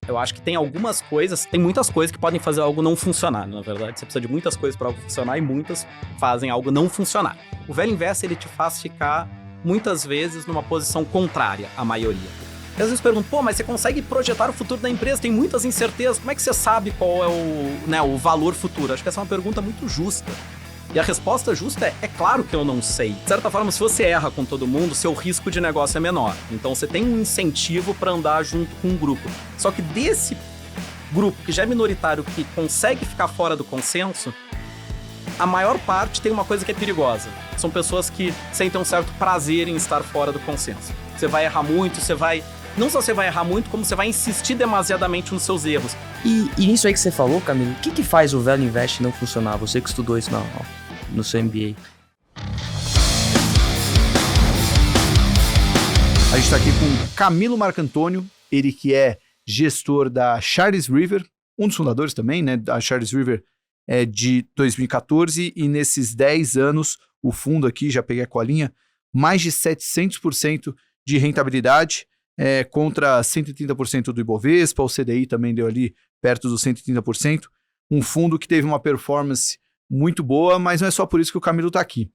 Eu acho que tem algumas coisas, tem muitas coisas que podem fazer algo não funcionar, na verdade. Você precisa de muitas coisas para algo funcionar e muitas fazem algo não funcionar. O Value Invest, ele te faz ficar, muitas vezes, numa posição contrária à maioria. E às vezes perguntam, pô, mas você consegue projetar o futuro da empresa, tem muitas incertezas, como é que você sabe qual é o valor futuro? Acho que essa é uma pergunta muito justa. E a resposta justa é claro que eu não sei. De certa forma, se você erra com todo mundo, seu risco de negócio é menor. Então você tem um incentivo para andar junto com um grupo. Só que desse grupo, que já é minoritário, que consegue ficar fora do consenso, a maior parte tem uma coisa que é perigosa. São pessoas que sentem um certo prazer em estar fora do consenso. Você vai errar muito, não só você vai errar muito, como você vai insistir demasiadamente nos seus erros. E nisso aí que você falou, Camilo, o que faz o Value Invest não funcionar? Você que estudou isso no seu MBA. A gente está aqui com Camilo Marcantônio, ele que é gestor da Charles River, um dos fundadores também, né? A Charles River é de 2014 e nesses 10 anos o fundo aqui, já peguei a colinha, mais de 700% de rentabilidade, contra 130% do Ibovespa, o CDI também deu ali perto dos 130%, um fundo que teve uma performance muito boa, mas não é só por isso que o Camilo está aqui.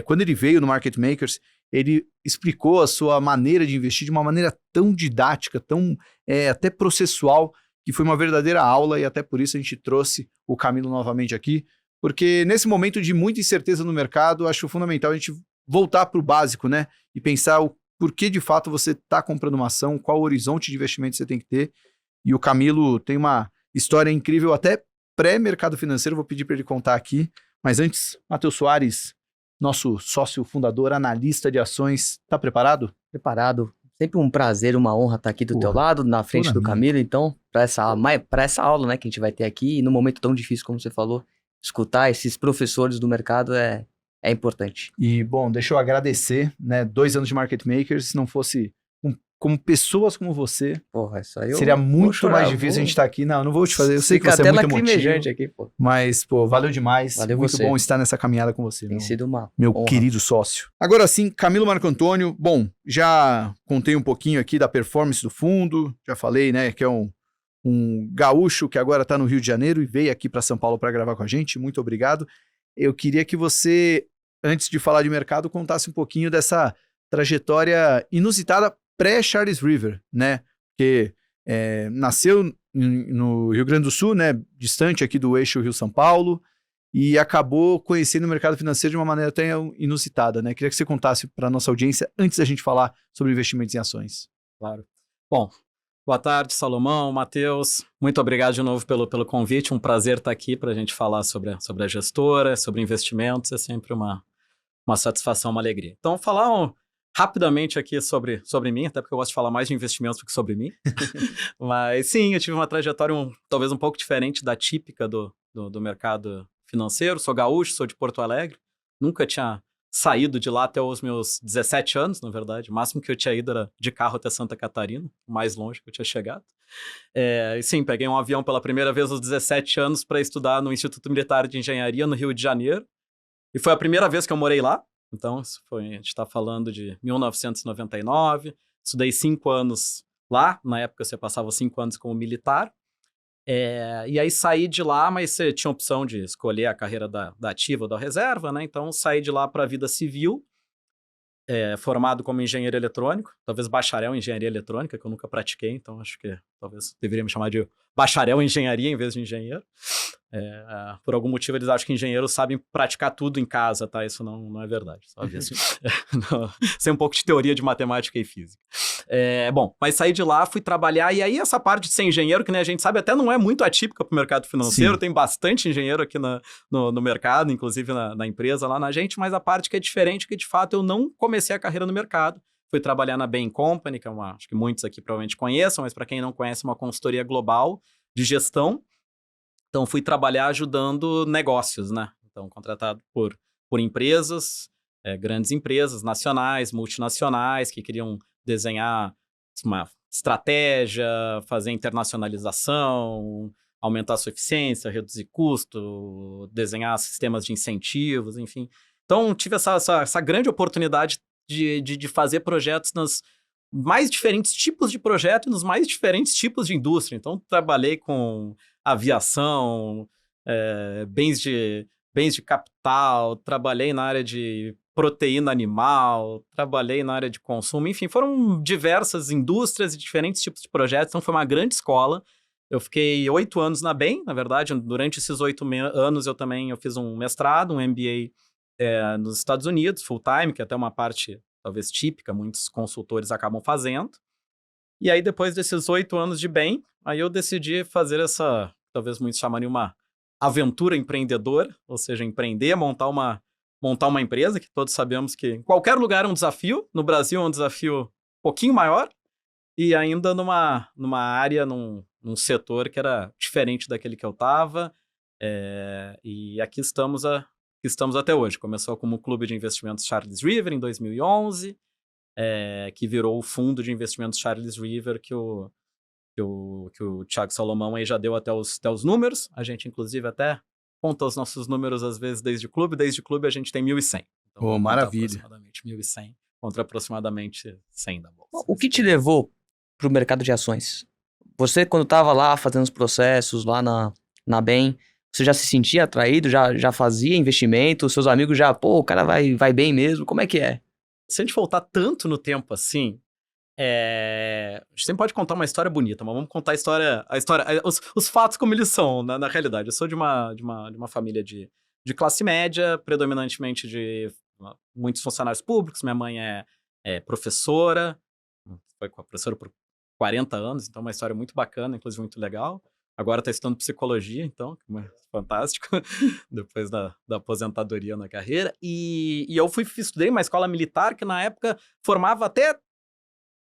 Quando ele veio no Market Makers, ele explicou a sua maneira de investir de uma maneira tão didática, tão até processual, que foi uma verdadeira aula e até por isso a gente trouxe o Camilo novamente aqui, porque nesse momento de muita incerteza no mercado, acho fundamental a gente voltar para o básico, né? E pensar o porquê de fato você está comprando uma ação, qual o horizonte de investimento você tem que ter. E o Camilo tem uma história incrível, até pré-mercado financeiro, vou pedir para ele contar aqui. Mas antes, Matheus Soares, nosso sócio fundador, analista de ações, está preparado? Preparado. Sempre um prazer, uma honra estar aqui do teu lado, na frente do Camilo, então, para essa aula, né, que a gente vai ter aqui, e num momento tão difícil como você falou, escutar esses professores do mercado é importante. E, bom, deixa eu agradecer, né, 2 anos de Market Makers, se não fosse como pessoas como você, porra, isso aí seria muito mais difícil a gente estar aqui. Não vou te fazer, eu sei que você é muito emotivo, aqui, pô. Mas, pô, valeu demais. Valeu muito você. Bom estar nessa caminhada com você. Tem sido uma meu honra. Querido sócio. Agora sim, Camilo Marcantônio, bom, já contei um pouquinho aqui da performance do fundo, já falei, né, que é um gaúcho que agora está no Rio de Janeiro e veio aqui para São Paulo para gravar com a gente, muito obrigado. Eu queria que você, antes de falar de mercado, contasse um pouquinho dessa trajetória inusitada pré-Charles River, né? Porque nasceu no Rio Grande do Sul, né? Distante aqui do eixo Rio-São Paulo, e acabou conhecendo o mercado financeiro de uma maneira até inusitada, né? Queria que você contasse para a nossa audiência, antes da gente falar sobre investimentos em ações. Claro. Bom, boa tarde, Salomão, Matheus. Muito obrigado de novo pelo convite. Um prazer estar aqui para a gente falar sobre a gestora, sobre investimentos. É sempre uma satisfação, uma alegria. Então, falar rapidamente aqui sobre mim, até porque eu gosto de falar mais de investimentos do que sobre mim. Mas sim, eu tive uma trajetória talvez um pouco diferente da típica do mercado financeiro. Sou gaúcho, sou de Porto Alegre. Nunca tinha saído de lá até os meus 17 anos, na verdade. O máximo que eu tinha ido era de carro até Santa Catarina, o mais longe que eu tinha chegado. E sim, peguei um avião pela primeira vez aos 17 anos para estudar no Instituto Militar de Engenharia, no Rio de Janeiro. E foi a primeira vez que eu morei lá. Então, a gente está falando de 1999. Estudei 5 anos lá. Na época, você passava 5 anos como militar. E aí saí de lá, mas você tinha a opção de escolher a carreira da ativa ou da reserva, né? Então, saí de lá para a vida civil, formado como engenheiro eletrônico, talvez bacharel em engenharia eletrônica, que eu nunca pratiquei, então acho que talvez deveria me chamar de bacharel em engenharia em vez de engenheiro. Por algum motivo eles acham que engenheiros sabem praticar tudo em casa, tá? Isso não é verdade. Só assim, sem um pouco de teoria de matemática e física. Bom, mas saí de lá, fui trabalhar, e aí essa parte de ser engenheiro, que, né, a gente sabe, até não é muito atípica para o mercado financeiro. Sim. Tem bastante engenheiro aqui no mercado, inclusive na empresa lá na gente, mas a parte que é diferente, que de fato eu não comecei a carreira no mercado. Fui trabalhar na Bain Company, que acho que muitos aqui provavelmente conheçam, mas para quem não conhece, uma consultoria global de gestão. Então, fui trabalhar ajudando negócios, né? Então, contratado por empresas, grandes empresas nacionais, multinacionais, que queriam desenhar uma estratégia, fazer internacionalização, aumentar a sua eficiência, reduzir custo, desenhar sistemas de incentivos, enfim. Então, tive essa grande oportunidade de fazer projetos mais diferentes tipos de projeto e nos mais diferentes tipos de indústria. Então, trabalhei com aviação, bens de capital, trabalhei na área de proteína animal, trabalhei na área de consumo, enfim, foram diversas indústrias e diferentes tipos de projetos, então foi uma grande escola. Eu fiquei 8 anos na BEM, na verdade, durante esses 8 anos eu fiz um mestrado, um MBA nos Estados Unidos, full time, que é até uma parte talvez típica, muitos consultores acabam fazendo. E aí depois desses 8 anos de BEM, aí eu decidi fazer essa, talvez muitos chamariam uma aventura empreendedora, ou seja, empreender, montar uma empresa, que todos sabemos que em qualquer lugar é um desafio, no Brasil é um desafio um pouquinho maior, e ainda numa área, num setor que era diferente daquele que eu estava, e aqui estamos até hoje. Começou como o Clube de Investimentos Charles River em 2011, que virou o Fundo de Investimentos Charles River, que o Thiago Salomão aí já deu até os números. A gente, inclusive, até conta os nossos números, às vezes, desde clube. Desde clube, a gente tem 1.100. Então, maravilha. Aproximadamente 1.100 contra aproximadamente 100 da Bolsa. O que te levou para o mercado de ações? Você, quando estava lá fazendo os processos, lá na BEM, você já se sentia atraído? Já fazia investimento? Seus amigos já, o cara vai bem mesmo? Como é que é? Se a gente voltar tanto no tempo assim, a gente sempre pode contar uma história bonita, mas vamos contar os fatos como eles são, na realidade. Eu sou de uma família de classe média, predominantemente de muitos funcionários públicos. Minha mãe é professora, foi professora por 40 anos, então é uma história muito bacana, inclusive muito legal. Agora está estudando psicologia, então, fantástico, depois da aposentadoria na carreira. E eu estudei em uma escola militar que na época formava até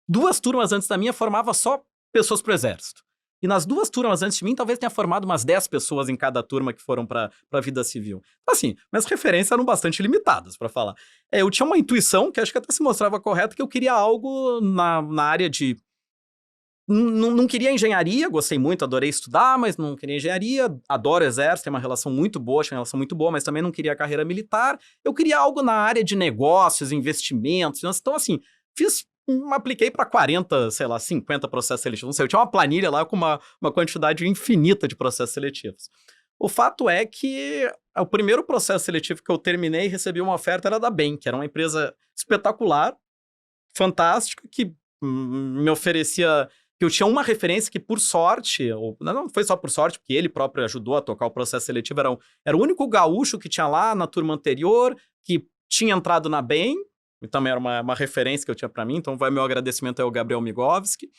2 turmas antes da minha, formava só pessoas para o exército. E nas 2 turmas antes de mim, talvez tenha formado umas 10 pessoas em cada turma que foram para a vida civil. Então, assim, minhas referências eram bastante limitadas, para falar. Eu tinha uma intuição, que acho que até se mostrava correta, que eu queria algo na área de... Não queria engenharia, gostei muito, adorei estudar, mas não queria engenharia, adoro exército, tem uma relação muito boa, tinha uma relação muito boa, mas também não queria carreira militar. Eu queria algo na área de negócios, investimentos, então assim, apliquei para 40, sei lá, 50 processos seletivos, não sei, eu tinha uma planilha lá com uma quantidade infinita de processos seletivos. O fato é que o primeiro processo seletivo que eu terminei e recebi uma oferta era da BEM, que era uma empresa espetacular, fantástica, que me oferecia... que eu tinha uma referência que, por sorte, não foi só por sorte, porque ele próprio ajudou a tocar o processo seletivo, era o único gaúcho que tinha lá na turma anterior, que tinha entrado na BEM, e também era uma referência que eu tinha para mim, então vai meu agradecimento ao Gabriel Migovski.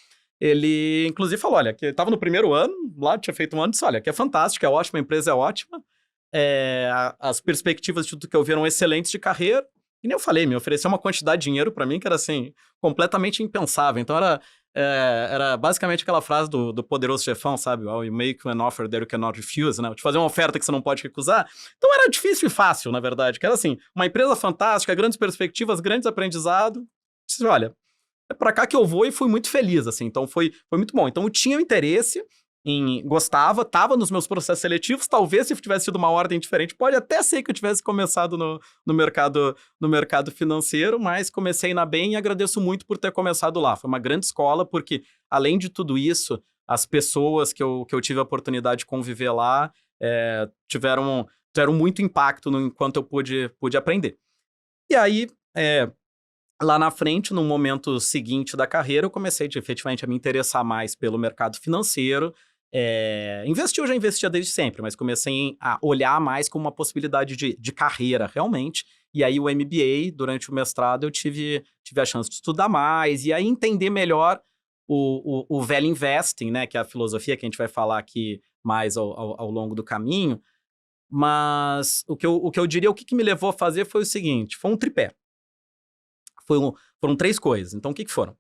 Ele, inclusive, falou, olha, que estava no primeiro ano, lá tinha feito um ano, disse, olha, que é fantástico, é ótimo, a empresa é ótima, as perspectivas de tudo que eu vi eram excelentes de carreira, e nem eu falei, me ofereceu uma quantidade de dinheiro para mim que era, assim, completamente impensável, então era basicamente aquela frase do Poderoso Chefão, sabe? You make an offer that you cannot refuse, né? De fazer uma oferta que você não pode recusar. Então era difícil e fácil, na verdade. Que era assim, uma empresa fantástica, grandes perspectivas, grandes aprendizados. Disse, olha, é pra cá que eu vou e fui muito feliz, assim. Então foi muito bom. Então eu tinha um interesse gostava, estava nos meus processos seletivos, talvez se tivesse sido uma ordem diferente, pode até ser que eu tivesse começado no mercado financeiro, mas comecei na BEM e agradeço muito por ter começado lá. Foi uma grande escola, porque além de tudo isso, as pessoas que eu tive a oportunidade de conviver lá tiveram muito impacto enquanto eu pude aprender. E aí, lá na frente, no momento seguinte da carreira, eu comecei efetivamente a me interessar mais pelo mercado financeiro. Eu já investia desde sempre, mas comecei a olhar mais como uma possibilidade de carreira, realmente. E aí o MBA, durante o mestrado, eu tive a chance de estudar mais e aí entender melhor o value investing, né, que é a filosofia que a gente vai falar aqui mais ao longo do caminho. Mas o que eu diria, o que me levou a fazer foi o seguinte, foi um tripé. Foram 3 coisas. Então, o que foram?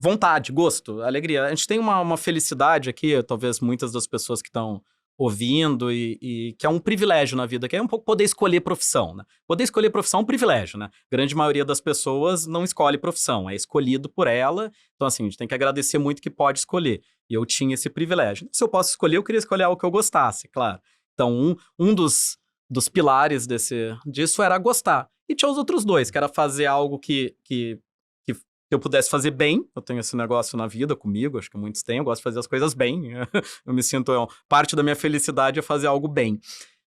Vontade, gosto, alegria. A gente tem uma felicidade aqui, talvez muitas das pessoas que estão ouvindo, e que é um privilégio na vida, que é um pouco poder escolher profissão, né? Poder escolher profissão é um privilégio, né? Grande maioria das pessoas não escolhe profissão, é escolhido por ela. Então, assim, a gente tem que agradecer muito que pode escolher. E eu tinha esse privilégio. Se eu posso escolher, eu queria escolher algo que eu gostasse, claro. Então, um dos pilares disso era gostar. E tinha os outros 2, que era fazer algo que eu pudesse fazer bem. Eu tenho esse negócio na vida comigo, acho que muitos têm, eu gosto de fazer as coisas bem. Eu me sinto, parte da minha felicidade é fazer algo bem.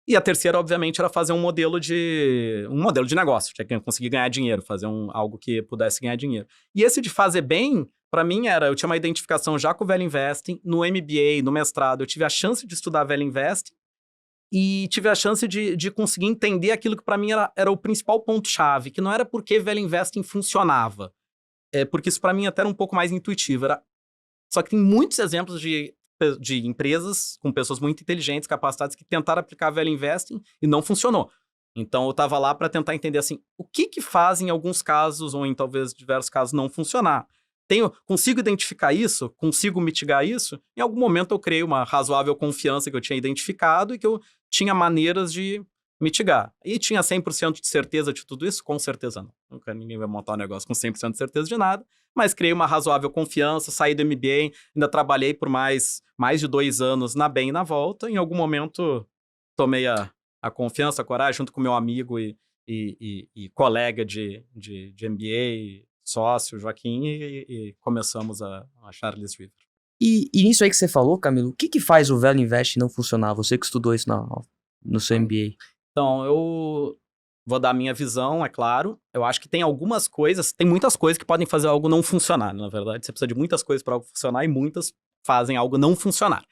E a terceira, obviamente, era fazer um modelo de negócio, tinha que conseguir ganhar dinheiro, fazer algo que pudesse ganhar dinheiro. E esse de fazer bem, para mim eu tinha uma identificação já com o Value Investing, no MBA, no mestrado, eu tive a chance de estudar Value Investing e tive a chance de conseguir entender aquilo que para mim era o principal ponto-chave, que não era porque Value Investing funcionava, porque isso para mim até era um pouco mais intuitivo. Só que tem muitos exemplos de empresas com pessoas muito inteligentes, capacitadas, que tentaram aplicar Value Investing e não funcionou. Então, eu estava lá para tentar entender, assim, o que faz em alguns casos, ou em talvez diversos casos, não funcionar. Consigo identificar isso? Consigo mitigar isso? Em algum momento eu criei uma razoável confiança que eu tinha identificado e que eu tinha maneiras de mitigar. E tinha 100% de certeza de tudo isso? Com certeza não. Nunca ninguém vai montar um negócio com 100% de certeza de nada, mas criei uma razoável confiança, saí do MBA, ainda trabalhei por mais de 2 anos na Bain e na Volta. Em algum momento tomei a confiança, a coragem, junto com meu amigo e colega de MBA, sócio, Joaquim, e começamos a Charles River. E nisso aí que você falou, Camilo, o que faz o Value Invest não funcionar? Você que estudou isso no seu MBA. Então, eu vou dar a minha visão, é claro. Eu acho que tem muitas coisas que podem fazer algo não funcionar, na verdade. Você precisa de muitas coisas para algo funcionar e muitas fazem algo não funcionar.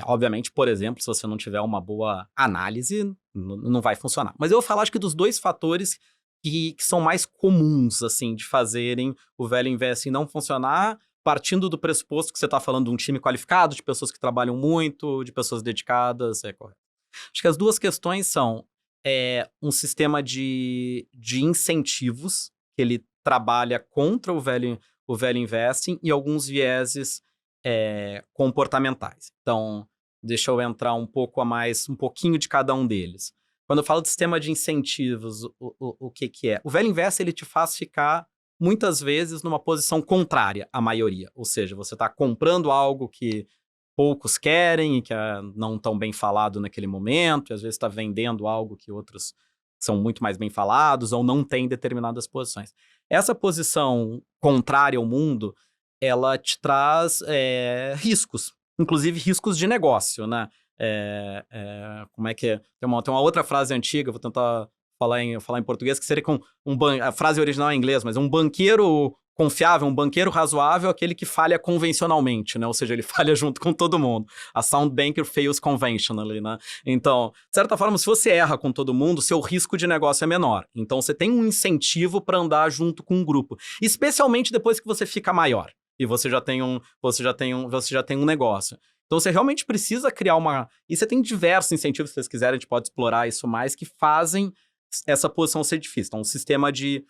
Obviamente, por exemplo, se você não tiver uma boa análise, não vai funcionar. Mas eu vou falar, acho que dos 2 fatores que são mais comuns, assim, de fazerem o Value Investing não funcionar, partindo do pressuposto que você está falando de um time qualificado, de pessoas que trabalham muito, de pessoas dedicadas, é correto. Acho que as 2 questões são um sistema de incentivos, que ele trabalha contra o Value Investing, e alguns vieses comportamentais. Então, deixa eu entrar um pouquinho de cada um deles. Quando eu falo de sistema de incentivos, o que é? O Value Investing, ele te faz ficar, muitas vezes, numa posição contrária à maioria. Ou seja, você está comprando algo que poucos querem e que não tão bem falado naquele momento, e às vezes está vendendo algo que outros são muito mais bem falados ou não têm determinadas posições. Essa posição contrária ao mundo, ela te traz riscos, inclusive riscos de negócio, né? Como é que é? Tem uma outra frase antiga, vou tentar falar em português, que seria com a frase original é em inglês, mas um banqueiro confiável, um banqueiro razoável, aquele que falha convencionalmente, né? Ou seja, ele falha junto com todo mundo. A sound banker fails conventionally, né? Então, de certa forma, se você erra com todo mundo, seu risco de negócio é menor. Então, você tem um incentivo para andar junto com um grupo, especialmente depois que você fica maior e você já tem um negócio. Então, você realmente precisa criar E você tem diversos incentivos, se vocês quiserem, a gente pode explorar isso mais, que fazem essa posição ser difícil. Então, um sistema de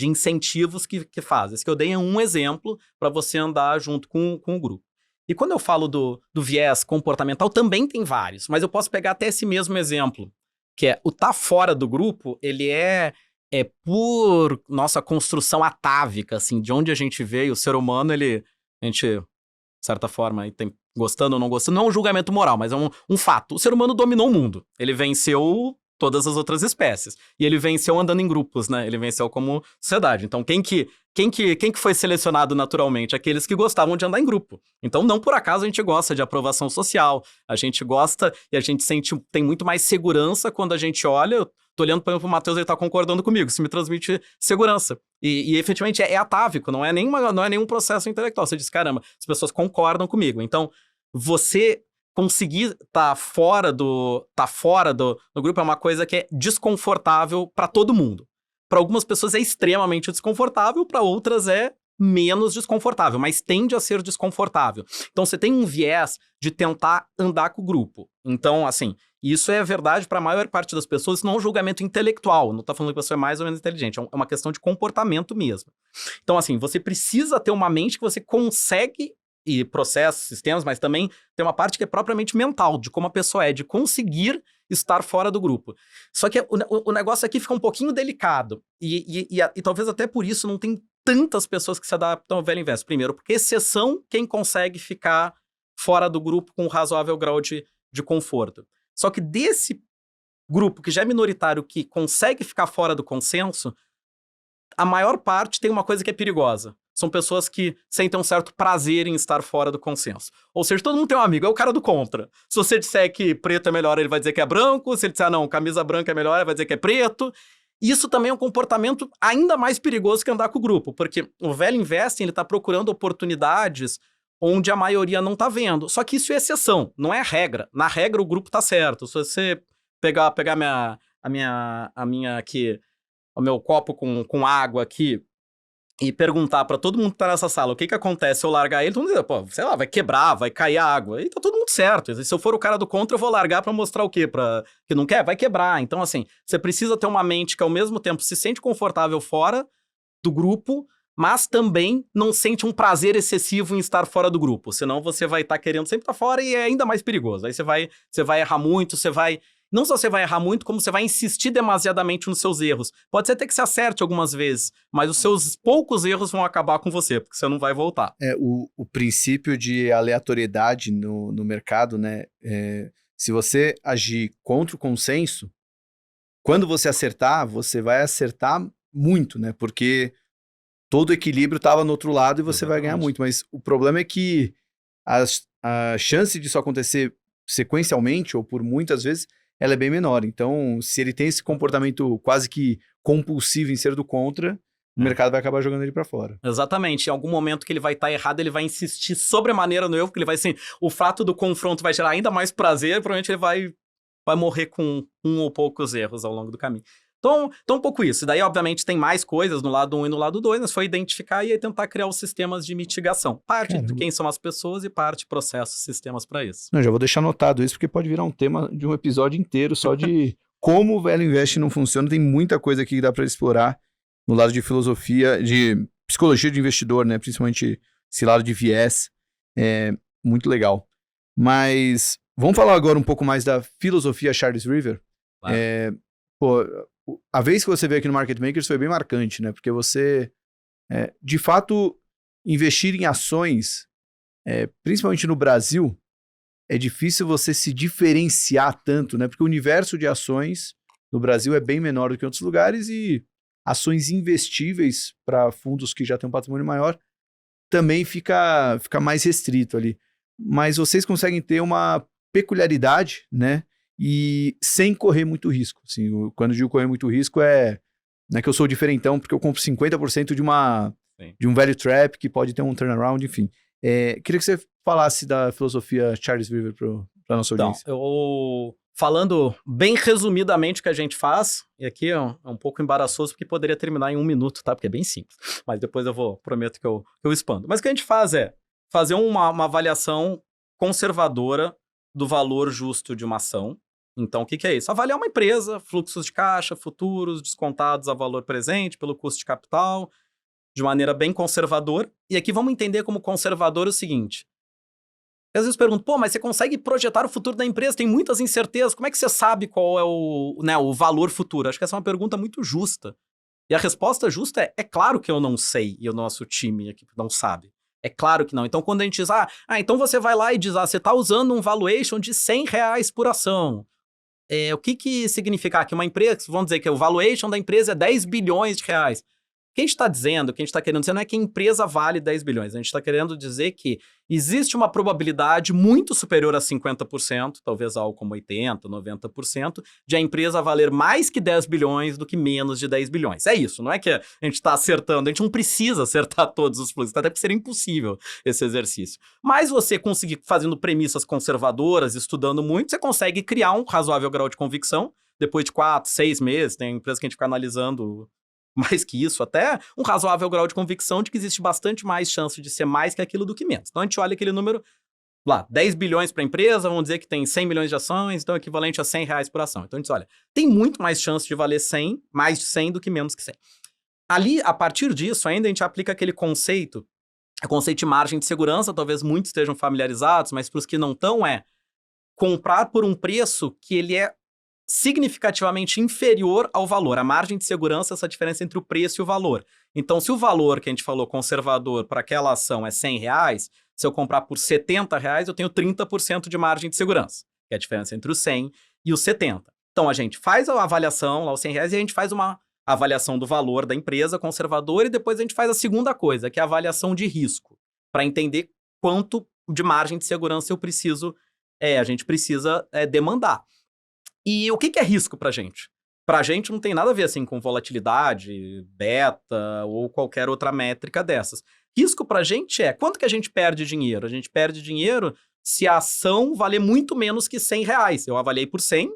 incentivos que faz. Esse que eu dei é um exemplo para você andar junto com o grupo. E quando eu falo do viés comportamental, também tem vários, mas eu posso pegar até esse mesmo exemplo, que é o tá fora do grupo, ele é por nossa construção atávica, assim, de onde a gente veio, o ser humano, a gente, de certa forma, gostando ou não gostando, não é um julgamento moral, mas é um fato. O ser humano dominou o mundo, ele venceu todas as outras espécies. E ele venceu andando em grupos, né? Ele venceu como sociedade. Então, quem que foi selecionado naturalmente? Aqueles que gostavam de andar em grupo. Então, não por acaso a gente gosta de aprovação social. A gente gosta e a gente tem muito mais segurança quando a gente olha. Eu tô olhando para o Matheus, ele tá concordando comigo. Isso me transmite segurança. E efetivamente é atávico, não é nenhum processo intelectual. Você diz, caramba, as pessoas concordam comigo. Então, você conseguir tá fora do grupo é uma coisa que é desconfortável para todo mundo. Para algumas pessoas é extremamente desconfortável, para outras é menos desconfortável, mas tende a ser desconfortável. Então você tem um viés de tentar andar com o grupo. Então, assim, isso é verdade para a maior parte das pessoas, isso não é um julgamento intelectual, não está falando que a pessoa é mais ou menos inteligente, é uma questão de comportamento mesmo. Então, assim, você precisa ter uma mente que você consegue e processos, sistemas, mas também tem uma parte que é propriamente mental, de como a pessoa de conseguir estar fora do grupo. Só que o negócio aqui fica um pouquinho delicado, e talvez até por isso não tem tantas pessoas que se adaptam ao Value Investing. Primeiro, porque exceção quem consegue ficar fora do grupo com um razoável grau de conforto. Só que desse grupo, que já é minoritário, que consegue ficar fora do consenso, a maior parte tem uma coisa que é perigosa. São pessoas que sentem um certo prazer em estar fora do consenso. Ou seja, todo mundo tem um amigo, é o cara do contra. Se você disser que preto é melhor, ele vai dizer que é branco. Se ele disser, não, camisa branca é melhor, ele vai dizer que é preto. Isso também é um comportamento ainda mais perigoso que andar com o grupo, porque o Value Investing está procurando oportunidades onde a maioria não está vendo. Só que isso é exceção, não é regra. Na regra, o grupo está certo. Se você pegar aqui, o meu copo com água aqui, e perguntar pra todo mundo que tá nessa sala o que acontece se eu largar ele, todo mundo diz, pô, sei lá, vai quebrar, vai cair a água. E tá todo mundo certo. E se eu for o cara do contra, eu vou largar pra mostrar o quê? Que não quer? Vai quebrar. Então, assim, você precisa ter uma mente que ao mesmo tempo se sente confortável fora do grupo, mas também não sente um prazer excessivo em estar fora do grupo. Senão você vai estar querendo sempre estar fora e é ainda mais perigoso. Aí você vai errar muito, não só você vai errar muito, como você vai insistir demasiadamente nos seus erros. Pode ser até que você acerte algumas vezes, mas os seus poucos erros vão acabar com você, porque você não vai voltar. O princípio de aleatoriedade no mercado, né? Se você agir contra o consenso, quando você acertar, você vai acertar muito, né? Porque todo o equilíbrio estava no outro lado e você vai ganhar muito. Mas o problema é que a chance disso acontecer sequencialmente ou por muitas vezes ela é bem menor. Então, se ele tem esse comportamento quase que compulsivo em ser do contra, o mercado vai acabar jogando ele para fora. Exatamente. Em algum momento que ele vai estar errado, ele vai insistir sobremaneira no erro, porque ele vai, assim, o fato do confronto vai gerar ainda mais prazer, provavelmente ele vai morrer com um ou poucos erros ao longo do caminho. Então um pouco isso. E daí, obviamente, tem mais coisas no lado 1 e no lado 2, mas foi identificar e aí tentar criar os sistemas de mitigação. Parte de quem são as pessoas e parte processos, sistemas para isso. Não, já vou deixar anotado isso, porque pode virar um tema de um episódio inteiro só de como o Value Investing não funciona. Tem muita coisa aqui que dá para explorar no lado de filosofia, de psicologia de investidor, né? Principalmente esse lado de viés. É muito legal. Mas vamos falar agora um pouco mais da filosofia Charles River. Claro. A vez que você veio aqui no Market Makers foi bem marcante, né? Porque você, de fato, investir em ações, principalmente no Brasil, é difícil você se diferenciar tanto, né? Porque o universo de ações no Brasil é bem menor do que em outros lugares e ações investíveis para fundos que já têm um patrimônio maior também fica mais restrito ali. Mas vocês conseguem ter uma peculiaridade, né? E sem correr muito risco. Assim, quando eu digo correr muito risco não é que eu sou diferentão, porque eu compro 50% de um value trap que pode ter um turnaround, enfim. Queria que você falasse da filosofia Charles River para nossa audiência. Então, falando bem resumidamente o que a gente faz, e aqui é um pouco embaraçoso, porque poderia terminar em 1 minuto, tá? Porque é bem simples. Mas depois prometo que eu expando. Mas o que a gente faz é fazer uma avaliação conservadora do valor justo de uma ação. Então, o que é isso? Avaliar uma empresa, fluxos de caixa, futuros, descontados a valor presente pelo custo de capital, de maneira bem conservadora. E aqui vamos entender como conservador o seguinte. Às vezes pergunto, mas você consegue projetar o futuro da empresa? Tem muitas incertezas. Como é que você sabe qual é o valor futuro? Acho que essa é uma pergunta muito justa. E a resposta justa é claro que eu não sei, e o nosso time aqui não sabe. É claro que não. Então, quando a gente diz, então você vai lá e diz, você está usando um valuation de R$100 por ação. O que significa que uma empresa, vamos dizer que o valuation da empresa é 10 bilhões de reais. O que a gente está dizendo, o que a gente está querendo dizer não é que a empresa vale 10 bilhões. A gente está querendo dizer que existe uma probabilidade muito superior a 50%, talvez algo como 80%, 90%, de a empresa valer mais que 10 bilhões do que menos de 10 bilhões. É isso, não é que a gente está acertando, a gente não precisa acertar todos os fluxos, até porque seria impossível esse exercício. Mas você conseguir, fazendo premissas conservadoras, estudando muito, você consegue criar um razoável grau de convicção. Depois de 4, 6 meses, tem empresas que a gente fica analisando mais que isso, até um razoável grau de convicção de que existe bastante mais chance de ser mais que aquilo do que menos. Então a gente olha aquele número, 10 bilhões para a empresa, vamos dizer que tem 100 milhões de ações, então é equivalente a R$100 por ação. Então a gente olha, tem muito mais chance de valer 100, mais de 100 do que menos que 100. Ali, a partir disso, ainda a gente aplica aquele conceito, o conceito de margem de segurança, talvez muitos estejam familiarizados, mas para os que não estão comprar por um preço que ele é significativamente inferior ao valor. A margem de segurança é essa diferença entre o preço e o valor. Então, se o valor que a gente falou conservador para aquela ação é R$100, se eu comprar por R$70, eu tenho 30% de margem de segurança, que é a diferença entre o 100 e o 70. Então, a gente faz a avaliação, lá os R$100, e a gente faz uma a avaliação do valor da empresa conservadora, e depois a gente faz a segunda coisa, que é a avaliação de risco, para entender quanto de margem de segurança a gente precisa demandar. E o que é risco para a gente? Para a gente não tem nada a ver assim com volatilidade, beta ou qualquer outra métrica dessas. Risco para a gente é quanto que a gente perde dinheiro? A gente perde dinheiro se a ação valer muito menos que R$100. Eu avaliei por 100,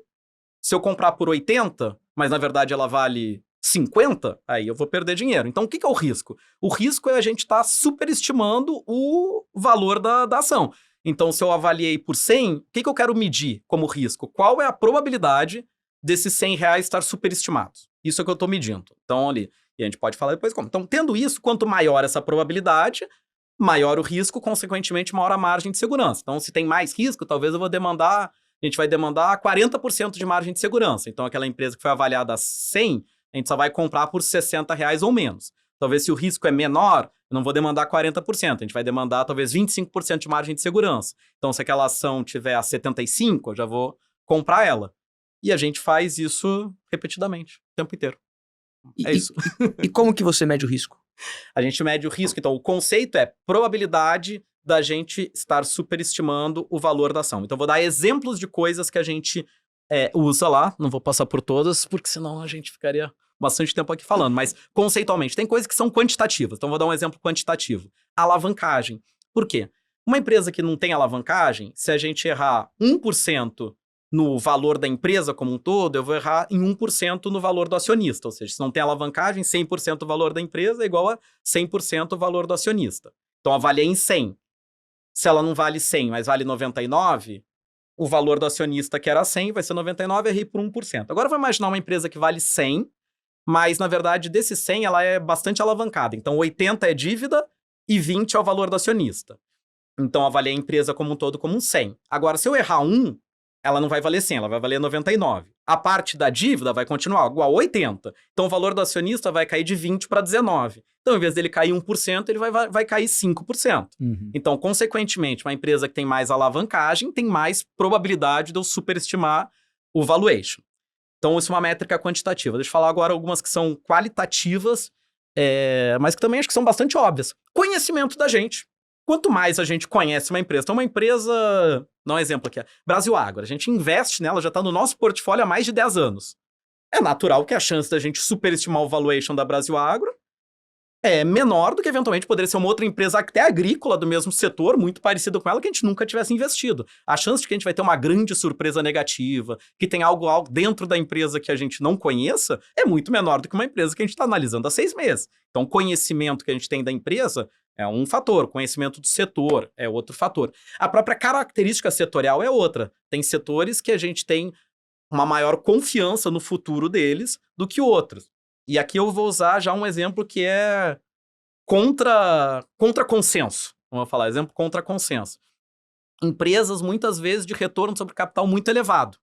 se eu comprar por 80, mas na verdade ela vale 50, aí eu vou perder dinheiro. Então o que é o risco? O risco é a gente estar superestimando o valor da ação. Então se eu avaliei por 100, o que eu quero medir como risco? Qual é a probabilidade desses R$100 estar superestimados? Isso é o que eu estou medindo. Então ali, e a gente pode falar depois como. Então tendo isso, quanto maior essa probabilidade, maior o risco, consequentemente maior a margem de segurança. Então se tem mais risco, talvez a gente vai demandar 40% de margem de segurança. Então aquela empresa que foi avaliada a 100, a gente só vai comprar por R$60 ou menos. Talvez se o risco é menor, eu não vou demandar 40%, a gente vai demandar talvez 25% de margem de segurança. Então se aquela ação tiver a 75, eu já vou comprar ela. E a gente faz isso repetidamente, o tempo inteiro. É isso. E como que você mede o risco? A gente mede o risco, então o conceito é probabilidade da gente estar superestimando o valor da ação. Então eu vou dar exemplos de coisas que a gente usa lá, não vou passar por todas, porque senão a gente ficaria bastante tempo aqui falando, mas conceitualmente, tem coisas que são quantitativas. Então vou dar um exemplo quantitativo. Alavancagem. Por quê? Uma empresa que não tem alavancagem, se a gente errar 1% no valor da empresa como um todo, eu vou errar em 1% no valor do acionista. Ou seja, se não tem alavancagem, 100% o valor da empresa é igual a 100% o valor do acionista. Então, avaliei em 100. Se ela não vale 100, mas vale 99, o valor do acionista que era 100 vai ser 99, errei por 1%. Agora, eu vou imaginar uma empresa que vale 100, mas, na verdade, desse 100, ela é bastante alavancada. Então, 80 é dívida e 20 é o valor do acionista. Então, avaliei a empresa como um todo como um 100. Agora, se eu errar 1, ela não vai valer 100, ela vai valer 99. A parte da dívida vai continuar igual a 80. Então, o valor do acionista vai cair de 20 para 19. Então, em vez dele cair 1%, ele vai cair 5%. Uhum. Então, consequentemente, uma empresa que tem mais alavancagem tem mais probabilidade de eu superestimar o valuation. Então, isso é uma métrica quantitativa. Deixa eu falar agora algumas que são qualitativas, mas que também acho que são bastante óbvias. Conhecimento da gente. Quanto mais a gente conhece uma empresa, então uma empresa, dá um exemplo aqui, Brasil Agro, a gente investe nela, já está no nosso portfólio há mais de 10 anos. É natural que a chance da gente superestimar o valuation da Brasil Agro é menor do que eventualmente poderia ser uma outra empresa até agrícola do mesmo setor, muito parecida com ela, que a gente nunca tivesse investido. A chance de que a gente vai ter uma grande surpresa negativa, que tem algo dentro da empresa que a gente não conheça, é muito menor do que uma empresa que a gente está analisando há 6 meses. Então, o conhecimento que a gente tem da empresa é um fator, conhecimento do setor é outro fator. A própria característica setorial é outra. Tem setores que a gente tem uma maior confiança no futuro deles do que outros. E aqui eu vou usar já um exemplo que é contra consenso. Vamos falar, exemplo contra consenso. Empresas, muitas vezes, de retorno sobre capital muito elevado.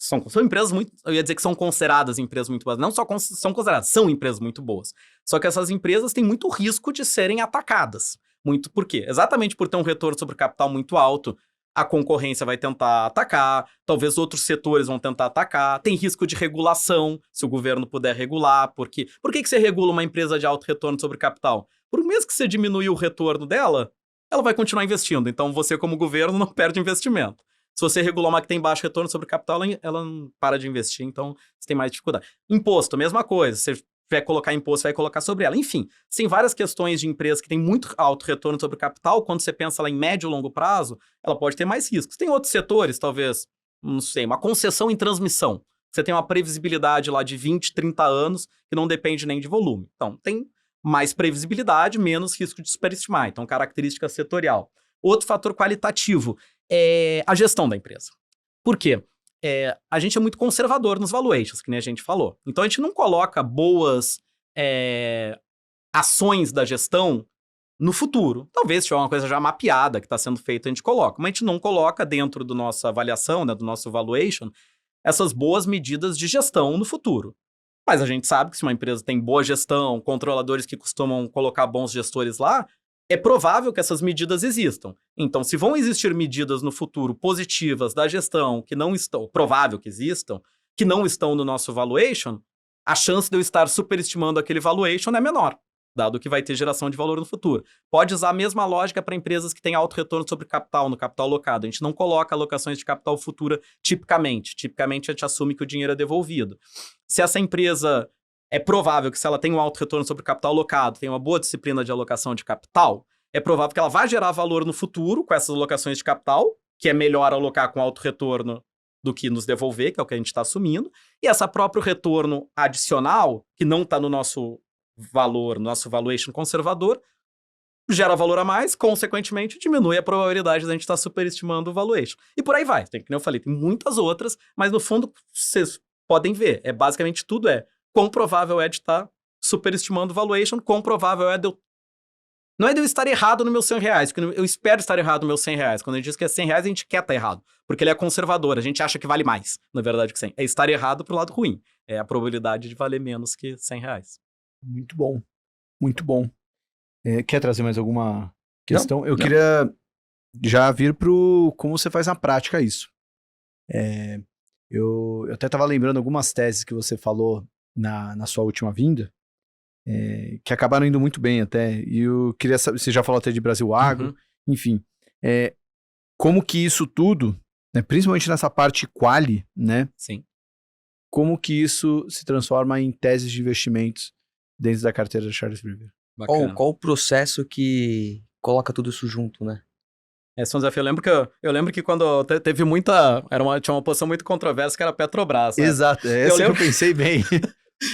São empresas muito... Eu ia dizer que são consideradas empresas muito boas. Não só são consideradas, são empresas muito boas. Só que essas empresas têm muito risco de serem atacadas. Muito por quê? Exatamente por ter um retorno sobre capital muito alto, a concorrência vai tentar atacar, talvez outros setores vão tentar atacar, tem risco de regulação, se o governo puder regular, por que você regula uma empresa de alto retorno sobre capital? Por mesmo que você diminuir o retorno dela, ela vai continuar investindo, então você como governo não perde investimento. Se você regular uma que tem baixo retorno sobre capital, ela não para de investir, então você tem mais dificuldade. Imposto, mesma coisa, você vai colocar imposto, vai colocar sobre ela. Enfim, tem várias questões de empresas que têm muito alto retorno sobre capital. Quando você pensa lá em médio e longo prazo, ela pode ter mais riscos. Tem outros setores, talvez, não sei, uma concessão em transmissão. Você tem uma previsibilidade lá de 20, 30 anos que não depende nem de volume. Então, tem mais previsibilidade, menos risco de superestimar. Então, característica setorial. Outro fator qualitativo é a gestão da empresa. Por quê? A gente é muito conservador nos valuations, que nem a gente falou. Então, a gente não coloca boas ações da gestão no futuro. Talvez se tiver uma coisa já mapeada que está sendo feita, a gente coloca. Mas a gente não coloca dentro da nossa avaliação, né, do nosso valuation, essas boas medidas de gestão no futuro. Mas a gente sabe que se uma empresa tem boa gestão, controladores que costumam colocar bons gestores lá, é provável que essas medidas existam. Então, se vão existir medidas no futuro positivas da gestão que não estão, provável que existam, que não estão no nosso valuation, a chance de eu estar superestimando aquele valuation é menor, dado que vai ter geração de valor no futuro. Pode usar a mesma lógica para empresas que têm alto retorno sobre capital, no capital alocado. A gente não coloca alocações de capital futura tipicamente. Tipicamente, a gente assume que o dinheiro é devolvido. Se essa empresa, é provável que se ela tem um alto retorno sobre capital alocado, tem uma boa disciplina de alocação de capital, é provável que ela vai gerar valor no futuro com essas alocações de capital, que é melhor alocar com alto retorno do que nos devolver, que é o que a gente está assumindo. E essa próprio retorno adicional, que não está no nosso valor, no nosso valuation conservador, gera valor a mais, consequentemente diminui a probabilidade de a gente estar superestimando o valuation. E por aí vai. Tem, como eu falei, tem muitas outras, mas no fundo vocês podem ver. Basicamente tudo quão provável é de estar superestimando o valuation, quão provável é de eu... Não é de eu estar errado no meu R$100, porque eu espero estar errado no meu R$100. Quando a gente diz que é R$100, a gente quer estar errado, porque ele é conservador, a gente acha que vale mais, na verdade, que 100. É estar errado pro lado ruim. É a probabilidade de valer menos que R$100. Muito bom, muito bom. Quer trazer mais alguma questão? Eu não. queria já vir pro como você faz na prática isso. Eu até estava lembrando algumas teses que você falou na sua última vinda, que acabaram indo muito bem até. E eu queria saber, você já falou até de Brasil Agro, enfim. Como que isso tudo, né, principalmente nessa parte quali, né? Sim. Como que isso se transforma em teses de investimentos dentro da carteira da Charles River? Qual o processo que coloca tudo isso junto, né? Esse é um desafio. Eu lembro que quando teve muita... tinha uma posição muito controversa que era a Petrobras, né? Exato, essa que eu pensei bem.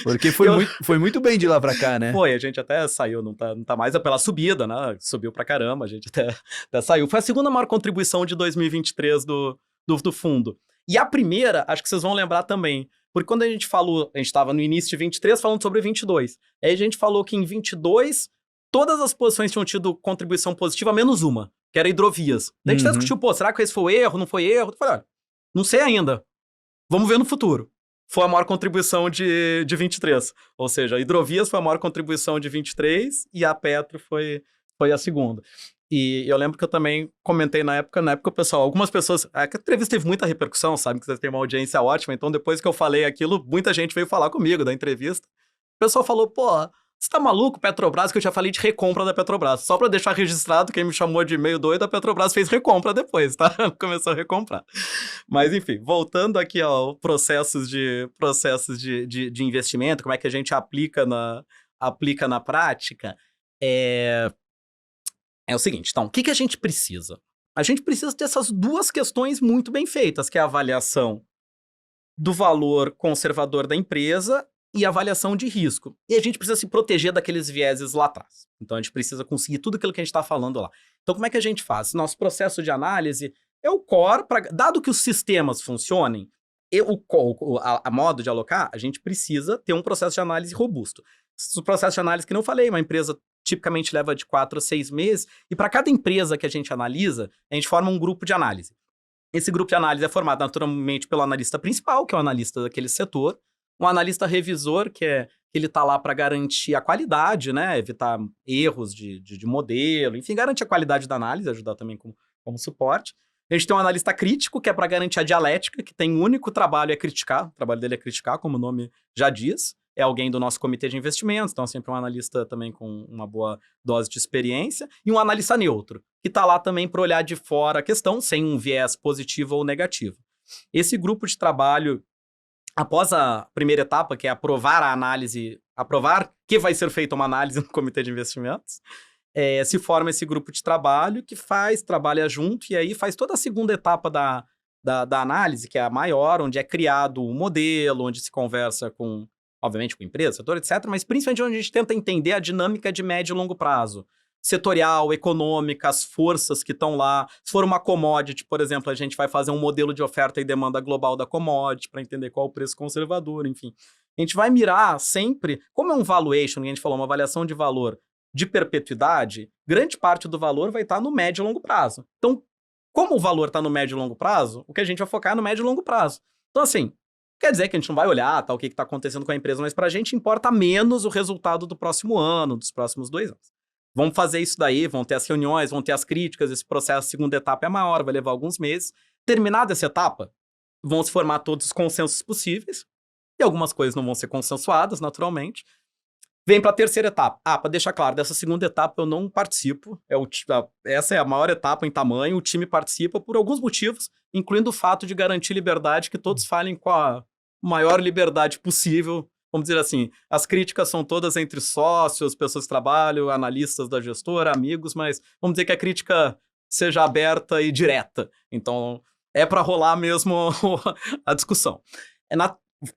Porque foi muito bem de lá pra cá, né? Foi, a gente até saiu, não tá mais pela subida, né? Subiu pra caramba, a gente até saiu. Foi a segunda maior contribuição de 2023 do fundo. E a primeira, acho que vocês vão lembrar também, porque quando a gente estava no início de 23 falando sobre 22. Aí a gente falou que em 22, todas as posições tinham tido contribuição positiva, menos uma, que era hidrovias. Daí a gente até discutiu, será que esse foi erro, não foi erro? Eu falei, olha, não sei ainda, vamos ver no futuro. Foi a maior contribuição de 23. Ou seja, a hidrovias foi a maior contribuição de 23 e a Petro foi a segunda. E eu lembro que eu também comentei na época o pessoal, algumas pessoas, a entrevista teve muita repercussão, sabe, que você tem uma audiência ótima, então depois que eu falei aquilo, muita gente veio falar comigo da entrevista. O pessoal falou, você tá maluco, Petrobras, que eu já falei de recompra da Petrobras. Só pra deixar registrado, quem me chamou de meio doido, a Petrobras fez recompra depois, tá? Começou a recomprar. Mas, enfim, voltando aqui ao processos de investimento, como é que a gente aplica na prática, é o seguinte, então, o que a gente precisa? A gente precisa ter essas duas questões muito bem feitas, que é a avaliação do valor conservador da empresa e avaliação de risco. E a gente precisa se proteger daqueles vieses lá atrás. Então, a gente precisa conseguir tudo aquilo que a gente está falando lá. Então, como é que a gente faz? Nosso processo de análise é o core, dado que os sistemas funcionem, a modo de alocar, a gente precisa ter um processo de análise robusto. O processo de análise que não falei, uma empresa tipicamente leva de 4 a 6 meses, e para cada empresa que a gente analisa, a gente forma um grupo de análise. Esse grupo de análise é formado naturalmente pelo analista principal, que é o analista daquele setor, um analista revisor, que ele está lá para garantir a qualidade, né? Evitar erros de modelo, enfim, garantir a qualidade da análise, ajudar também como suporte. A gente tem um analista crítico, que é para garantir a dialética, que tem o único trabalho é criticar, o trabalho dele é criticar, como o nome já diz. É alguém do nosso comitê de investimentos, então sempre um analista também com uma boa dose de experiência, e um analista neutro, que está lá também para olhar de fora a questão, sem um viés positivo ou negativo. Esse grupo de trabalho, após a primeira etapa, que é aprovar a análise, aprovar que vai ser feita uma análise no comitê de investimentos, se forma esse grupo de trabalho que trabalha junto, e aí faz toda a segunda etapa da análise, que é a maior, onde é criado um modelo, onde se conversa obviamente com empresa, setor, etc., mas principalmente onde a gente tenta entender a dinâmica de médio e longo prazo. Setorial, econômica, as forças que estão lá. Se for uma commodity, por exemplo, a gente vai fazer um modelo de oferta e demanda global da commodity para entender qual é o preço conservador, enfim. A gente vai mirar sempre, como é um valuation, que a gente falou, uma avaliação de valor de perpetuidade, grande parte do valor vai estar no médio e longo prazo. Então, como o valor está no médio e longo prazo, o que a gente vai focar é no médio e longo prazo. Então, assim, quer dizer que a gente não vai olhar o que está acontecendo com a empresa, mas para a gente importa menos o resultado do próximo ano, dos próximos 2 anos. Vamos fazer isso daí, vão ter as reuniões, vão ter as críticas, esse processo, a segunda etapa é maior, vai levar alguns meses. Terminada essa etapa, vão se formar todos os consensos possíveis, e algumas coisas não vão ser consensuadas, naturalmente. Vem para a terceira etapa. Para deixar claro, dessa segunda etapa eu não participo. Essa é a maior etapa em tamanho. O time participa por alguns motivos, incluindo o fato de garantir liberdade, que todos falem com a maior liberdade possível. Vamos dizer assim, as críticas são todas entre sócios, pessoas que trabalham, analistas da gestora, amigos, mas vamos dizer que a crítica seja aberta e direta. Então, é para rolar mesmo a discussão.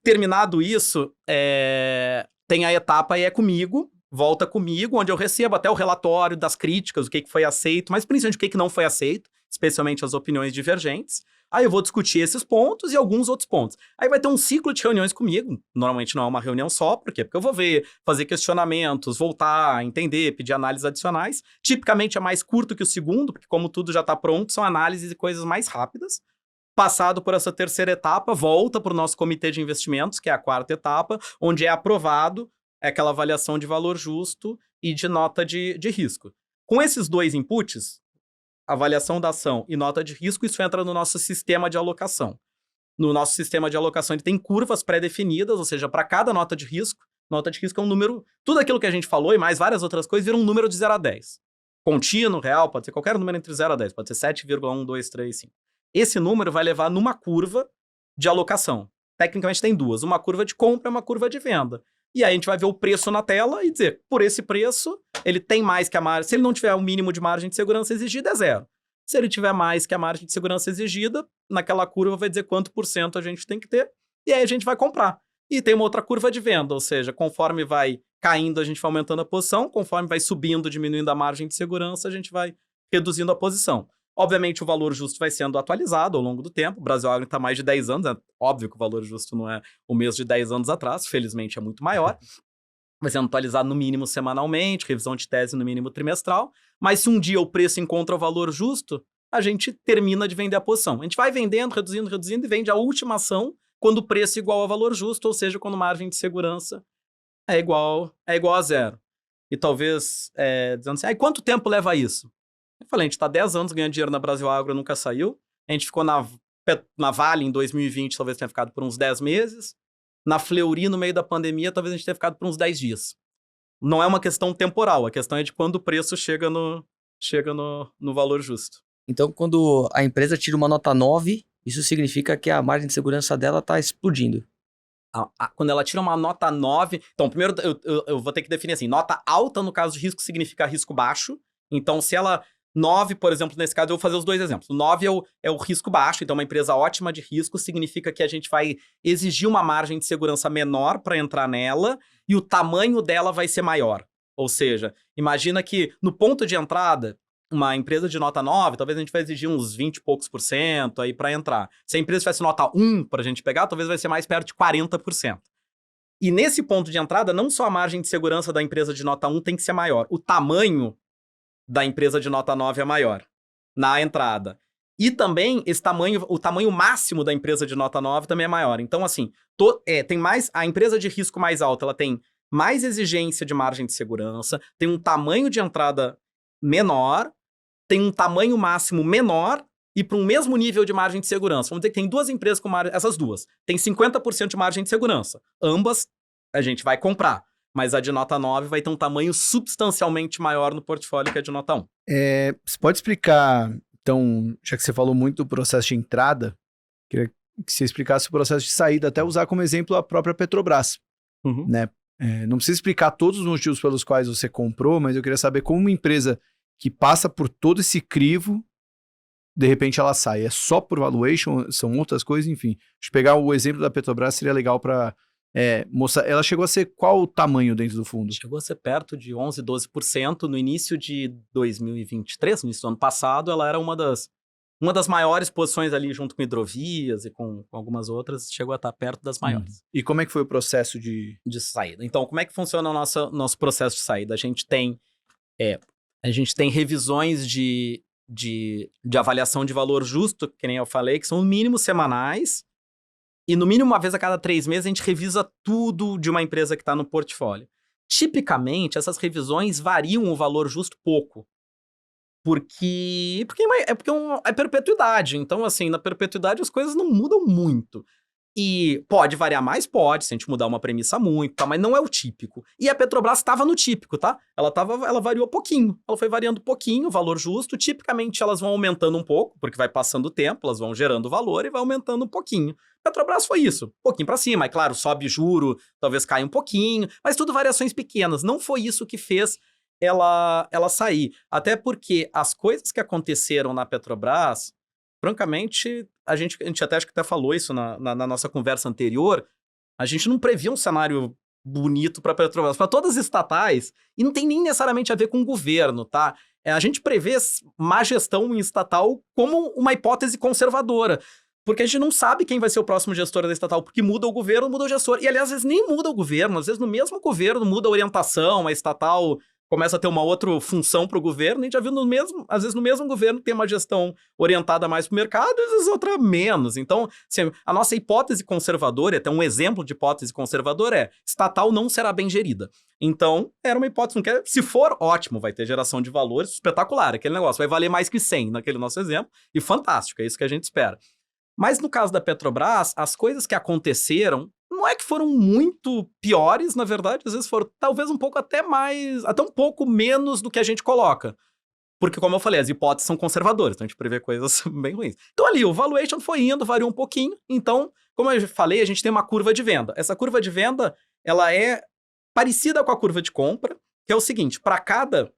Terminado isso, tem a etapa e é comigo, volta comigo, onde eu recebo até o relatório das críticas, o que foi aceito, mas principalmente o que não foi aceito, especialmente as opiniões divergentes. Aí eu vou discutir esses pontos e alguns outros pontos. Aí vai ter um ciclo de reuniões comigo, normalmente não é uma reunião só, por quê? Porque eu vou ver, fazer questionamentos, voltar, entender, pedir análises adicionais. Tipicamente é mais curto que o segundo, porque como tudo já está pronto, são análises e coisas mais rápidas. Passado por essa terceira etapa, volta para o nosso comitê de investimentos, que é a quarta etapa, onde é aprovado aquela avaliação de valor justo e de nota de risco. Com esses dois inputs, avaliação da ação e nota de risco, isso entra no nosso sistema de alocação. No nosso sistema de alocação, ele tem curvas pré-definidas, ou seja, para cada nota de risco é um número... Tudo aquilo que a gente falou e mais várias outras coisas vira um número de 0 a 10. Contínuo, real, pode ser qualquer número entre 0 a 10, pode ser 7,1, 2, 3, 5. Esse número vai levar numa curva de alocação. Tecnicamente tem duas, uma curva de compra e uma curva de venda. E aí a gente vai ver o preço na tela e dizer, por esse preço, ele tem mais que a margem. Se ele não tiver o mínimo de margem de segurança exigida, é 0. Se ele tiver mais que a margem de segurança exigida, naquela curva vai dizer quanto por cento a gente tem que ter, e aí a gente vai comprar. E tem uma outra curva de venda, ou seja, conforme vai caindo, a gente vai aumentando a posição, conforme vai subindo, diminuindo a margem de segurança, a gente vai reduzindo a posição. Obviamente, o valor justo vai sendo atualizado ao longo do tempo. O Brasil Agro está mais de 10 anos. É óbvio que o valor justo não é o mesmo de 10 anos atrás. Felizmente, é muito maior. Vai sendo atualizado no mínimo semanalmente, revisão de tese no mínimo trimestral. Mas se um dia o preço encontra o valor justo, a gente termina de vender a posição. A gente vai vendendo, reduzindo e vende a última ação quando o preço é igual ao valor justo, ou seja, quando a margem de segurança é igual a 0. E talvez, dizendo assim, quanto tempo leva isso? Eu falei, a gente está 10 anos ganhando dinheiro na Brasil Agro, nunca saiu. A gente ficou na Vale em 2020, talvez tenha ficado por uns 10 meses. Na Fleury, no meio da pandemia, talvez a gente tenha ficado por uns 10 dias. Não é uma questão temporal, a questão é de quando o preço chega no valor justo. Então, quando a empresa tira uma nota 9, isso significa que a margem de segurança dela está explodindo. Quando ela tira uma nota 9... Então, primeiro eu vou ter que definir assim, nota alta no caso de risco significa risco baixo. Então, se ela... 9, por exemplo, nesse caso, eu vou fazer os dois exemplos. O 9 é o risco baixo, então uma empresa ótima de risco significa que a gente vai exigir uma margem de segurança menor para entrar nela e o tamanho dela vai ser maior. Ou seja, imagina que no ponto de entrada, uma empresa de nota 9, talvez a gente vai exigir uns 20 e poucos % aí para entrar. Se a empresa tivesse nota 1 para a gente pegar, talvez vai ser mais perto de 40%. E nesse ponto de entrada, não só a margem de segurança da empresa de nota 1 tem que ser maior, o tamanho da empresa de nota 9 é maior na entrada. E também o tamanho máximo da empresa de nota 9 também é maior. Então, assim, tem mais. A empresa de risco mais alta, ela tem mais exigência de margem de segurança, tem um tamanho de entrada menor, tem um tamanho máximo menor e para um mesmo nível de margem de segurança. Vamos dizer que tem duas empresas com margem, essas duas. Tem 50% de margem de segurança. Ambas a gente vai comprar. Mas a de nota 9 vai ter um tamanho substancialmente maior no portfólio que a de nota 1. Você pode explicar, então, já que você falou muito do processo de entrada, queria que você explicasse o processo de saída, até usar como exemplo a própria Petrobras, né? Não precisa explicar todos os motivos pelos quais você comprou, mas eu queria saber como uma empresa que passa por todo esse crivo, de repente ela sai. É só por valuation, são outras coisas, enfim. Deixa eu pegar o exemplo da Petrobras, seria legal para... moça, ela chegou a ser qual o tamanho dentro do fundo? Chegou a ser perto de 11%, 12%. No início de 2023, no início do ano passado, ela era uma das maiores posições ali junto com hidrovias e com algumas outras, chegou a estar perto das maiores. E como é que foi o processo de saída? Então, como é que funciona o nosso processo de saída? A gente tem revisões de avaliação de valor justo, que nem eu falei, que são no mínimo semanais. E no mínimo uma vez a cada 3 meses a gente revisa tudo de uma empresa que está no portfólio. Tipicamente, essas variam o valor justo pouco. Porque é perpetuidade. Então, assim, na perpetuidade as coisas não mudam muito. E pode variar mais? Pode, se a gente mudar uma premissa muito, tá? Mas não é o típico. E a Petrobras estava no típico, tá? Ela variou pouquinho. Ela foi variando pouquinho, o valor justo. Tipicamente elas vão aumentando um pouco, porque vai passando o tempo, elas vão gerando valor e vai aumentando um pouquinho. Petrobras foi isso, um pouquinho para cima. É claro, sobe juro, talvez caia um pouquinho, mas tudo variações pequenas. Não foi isso que fez ela sair. Até porque as coisas que aconteceram na Petrobras, francamente, a gente até acho que até falou isso na nossa conversa anterior, a gente não previa um cenário bonito para a Petrobras, para todas as estatais, e não tem nem necessariamente a ver com o governo, tá? A gente prevê má gestão em estatal como uma hipótese conservadora, porque a gente não sabe quem vai ser o próximo gestor da estatal, porque muda o governo, muda o gestor, e aliás, às vezes nem muda o governo, às vezes no mesmo governo muda a orientação, a estatal começa a ter uma outra função para o governo, a gente já viu às vezes no mesmo governo tem uma gestão orientada mais para o mercado, às vezes outra menos. Então, assim, a nossa hipótese conservadora, até um exemplo de hipótese conservadora é, estatal não será bem gerida. Então, era uma hipótese, se for, ótimo, vai ter geração de valores, espetacular, aquele negócio vai valer mais que 100, naquele nosso exemplo, e fantástico, é isso que a gente espera. Mas no caso da Petrobras, as coisas que aconteceram não é que foram muito piores, na verdade, às vezes foram talvez um pouco até um pouco menos do que a gente coloca. Porque, como eu falei, as hipóteses são conservadoras, então a gente prevê coisas bem ruins. Então ali, o valuation foi indo, variou um pouquinho, então, como eu falei, a gente tem uma curva de venda. Essa curva de venda, ela é parecida com a curva de compra, que é o seguinte, para cada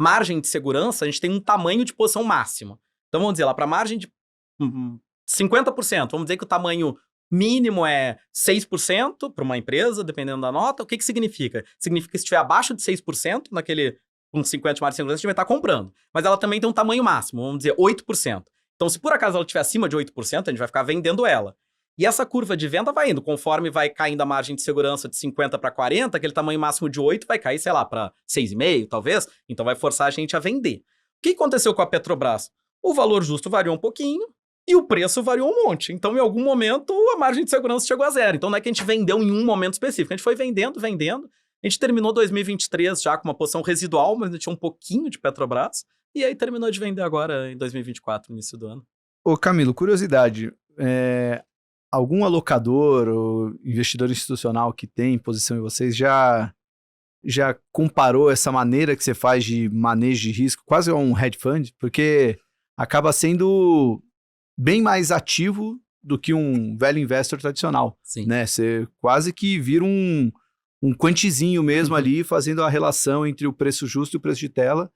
margem de segurança, a gente tem um tamanho de posição máximo. Então, vamos dizer lá, para margem de 50%, vamos dizer que o tamanho mínimo é 6% para uma empresa, dependendo da nota. O que significa? Significa que se estiver abaixo de 6%, com 50 de margem de segurança, a gente vai estar comprando. Mas ela também tem um tamanho máximo, vamos dizer 8%. Então, se por acaso ela estiver acima de 8%, a gente vai ficar vendendo ela. E essa curva de venda vai indo, conforme vai caindo a margem de segurança de 50 para 40, aquele tamanho máximo de 8 vai cair, sei lá, para 6,5, talvez. Então, vai forçar a gente a vender. O que aconteceu com a Petrobras? O valor justo variou um pouquinho, e o preço variou um monte. Então, em algum momento, a margem de segurança chegou a zero. Então, não é que a gente vendeu em um momento específico. A gente foi vendendo. A gente terminou 2023 já com uma posição residual, mas ainda tinha um pouquinho de Petrobras. E aí, terminou de vender agora em 2024, início do ano. Ô Camilo, curiosidade. Algum alocador ou investidor institucional que tem posição em vocês já comparou essa maneira que você faz de manejo de risco quase a um hedge fund? Porque acaba sendo bem mais ativo do que um velho investor tradicional. Sim. Né? Você quase que vira um quantizinho mesmo ali, fazendo a relação entre o preço justo e o preço de tela,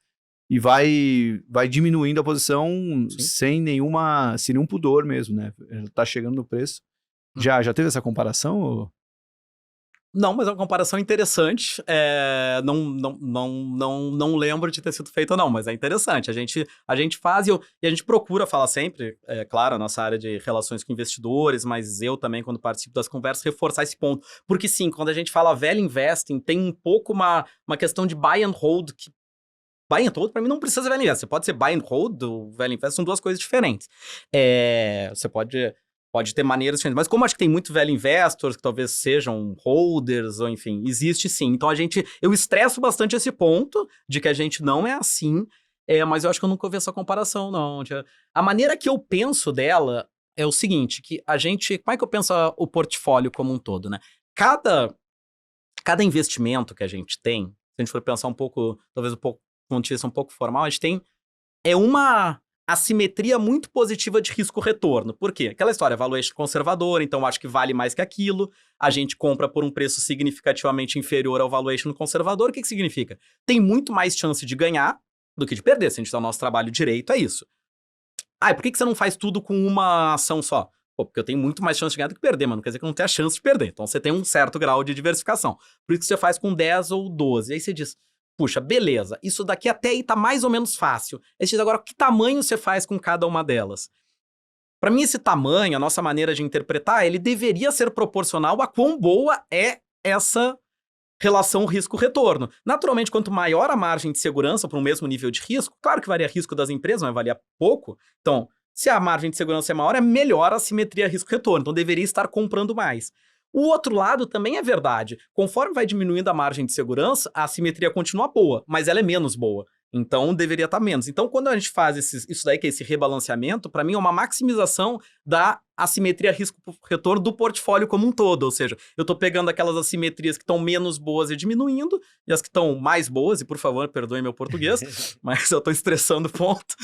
e vai diminuindo a posição sem nenhum pudor mesmo, né? Tá chegando no preço. Já teve essa comparação? Ou? Não, mas é uma comparação interessante. Não lembro de ter sido feito, não, mas é interessante. A gente faz e a gente procura falar sempre, claro, a nossa área de relações com investidores, mas eu também, quando participo das conversas, reforçar esse ponto. Porque sim, quando a gente fala value investing, tem um pouco uma questão de buy and hold, que buy and hold, para mim, não precisa ser value investing. Você pode ser buy and hold, o value investing são duas coisas diferentes. Você pode ter maneiras diferentes, mas como acho que tem muito velho investors, que talvez sejam holders, ou enfim, existe sim. Então eu estresso bastante esse ponto de que a gente não é assim, mas eu acho que eu nunca ouvi essa comparação, não. A maneira que eu penso dela é o seguinte, que como é que eu penso o portfólio como um todo, né? Cada investimento que a gente tem, se a gente for pensar um pouco, talvez um pouco, com um pouco formal, a gente tem uma assimetria muito positiva de risco-retorno. Por quê? Aquela história, valuation conservador, então acho que vale mais que aquilo, a gente compra por um preço significativamente inferior ao valuation conservador. O que significa? Tem muito mais chance de ganhar do que de perder, se a gente dá o nosso trabalho direito, é isso. E por que você não faz tudo com uma ação só? Porque eu tenho muito mais chance de ganhar do que perder, mas não quer dizer que eu não tenha chance de perder. Então você tem um certo grau de diversificação. Por isso que você faz com 10 ou 12. Aí você diz, puxa, beleza, isso daqui até aí tá mais ou menos fácil. Aí você diz agora, que tamanho você faz com cada uma delas? Para mim, esse tamanho, a nossa maneira de interpretar, ele deveria ser proporcional a quão boa é essa relação risco-retorno. Naturalmente, quanto maior a margem de segurança para um mesmo nível de risco, claro que varia risco das empresas, mas varia pouco. Então, se a margem de segurança é maior, é melhor a simetria risco-retorno. Então, deveria estar comprando mais. O outro lado também é verdade. Conforme vai diminuindo a margem de segurança, a assimetria continua boa, mas ela é menos boa. Então, deveria estar menos. Então, quando a gente faz isso daí, que é esse rebalanceamento, para mim é uma maximização da assimetria risco-retorno do portfólio como um todo, ou seja, eu estou pegando aquelas assimetrias que estão menos boas e diminuindo, e as que estão mais boas, e por favor, perdoem meu português, mas eu estou estressando o ponto,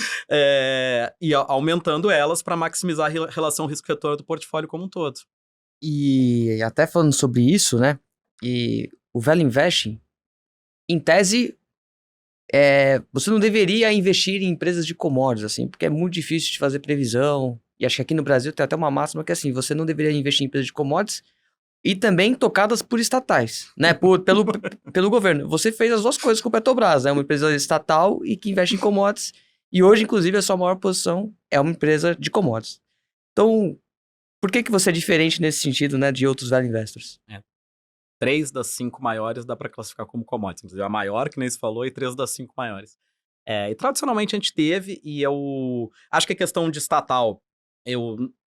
e aumentando elas para maximizar a relação risco-retorno do portfólio como um todo. E até falando sobre isso, né? E o Value Investing, em tese, você não deveria investir em empresas de commodities, assim, porque é muito difícil de fazer previsão. E acho que aqui no Brasil tem até uma máxima que é assim, você não deveria investir em empresas de commodities e também tocadas por estatais, né? Pelo governo. Você fez as duas coisas com o Petrobras, né? Uma empresa estatal e que investe em commodities. E hoje, inclusive, a sua maior posição é uma empresa de commodities. Então, por que você é diferente nesse sentido, né, de outros value investors? 3 das 5 maiores dá para classificar como commodities. Inclusive, a maior, que nem se falou, e 3 das 5 maiores. E tradicionalmente a gente teve, e eu acho que a questão de estatal,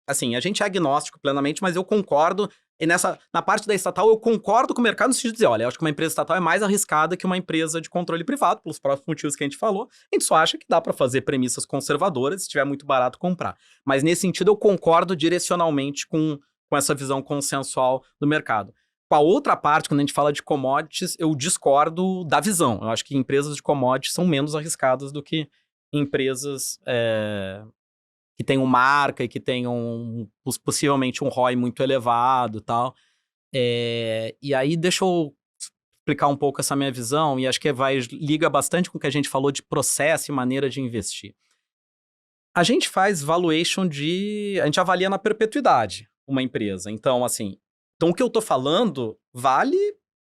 assim, a gente é agnóstico plenamente, mas eu concordo, e na parte da estatal eu concordo com o mercado no sentido de dizer, olha, eu acho que uma empresa estatal é mais arriscada que uma empresa de controle privado, pelos próprios motivos que a gente falou. A gente só acha que dá para fazer premissas conservadoras, se estiver muito barato comprar. Mas nesse sentido eu concordo direcionalmente com essa visão consensual do mercado. Com a outra parte, quando a gente fala de commodities, eu discordo da visão. Eu acho que empresas de commodities são menos arriscadas do que empresas que tenham marca e que tenham possivelmente um ROI muito elevado e tal. E aí, deixa eu explicar um pouco essa minha visão, e acho que liga bastante com o que a gente falou de processo e maneira de investir. A gente faz valuation a gente avalia na perpetuidade uma empresa. Então, o que eu tô falando vale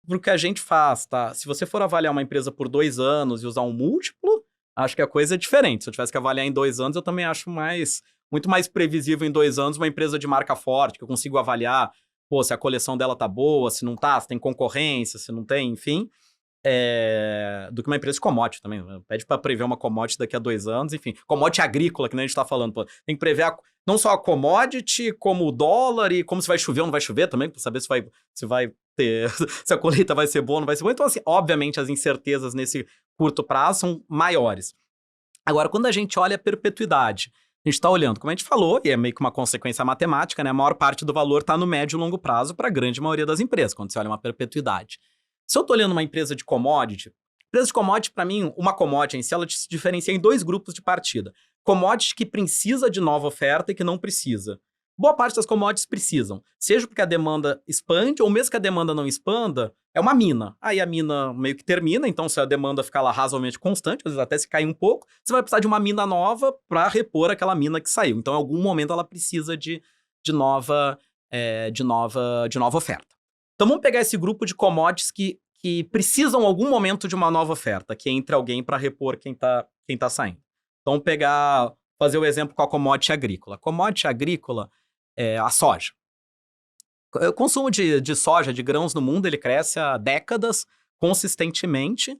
pro que a gente faz, tá? Se você for avaliar uma empresa por 2 anos e usar um múltiplo, acho que a coisa é diferente. Se eu tivesse que avaliar em 2 anos, eu também acho muito mais previsível em 2 anos uma empresa de marca forte, que eu consigo avaliar, se a coleção dela tá boa, se não tá, se tem concorrência, se não tem, enfim, do que uma empresa de commodity também. Pede para prever uma commodity daqui a 2 anos, enfim. Commodity agrícola, que nem a gente tá falando, tem que prever não só a commodity, como o dólar e como se vai chover ou não vai chover também, para saber se vai ter, se a colheita vai ser boa ou não vai ser boa. Então, obviamente, as incertezas nesse curto prazo são maiores. Agora, quando a gente olha a perpetuidade, a gente está olhando, como a gente falou, e é meio que uma consequência matemática, né? A maior parte do valor está no médio e longo prazo para a grande maioria das empresas, quando você olha uma perpetuidade. Se eu estou olhando uma empresa de commodity, para mim, uma commodity em si, ela se diferencia em 2 grupos de partida. Commodity que precisa de nova oferta e que não precisa. Boa parte das commodities precisam, seja porque a demanda expande, ou mesmo que a demanda não expanda, é uma mina. Aí a mina meio que termina, então se a demanda ficar lá razoavelmente constante, às vezes até se cair um pouco, você vai precisar de uma mina nova para repor aquela mina que saiu. Então, em algum momento, ela precisa de nova oferta. Então, vamos pegar esse grupo de commodities que precisam, em algum momento, de uma nova oferta, que entre alguém para repor quem tá saindo. Então, fazer o exemplo com a commodity agrícola. A commodity agrícola é a soja. O consumo de soja, de grãos no mundo, ele cresce há décadas, consistentemente,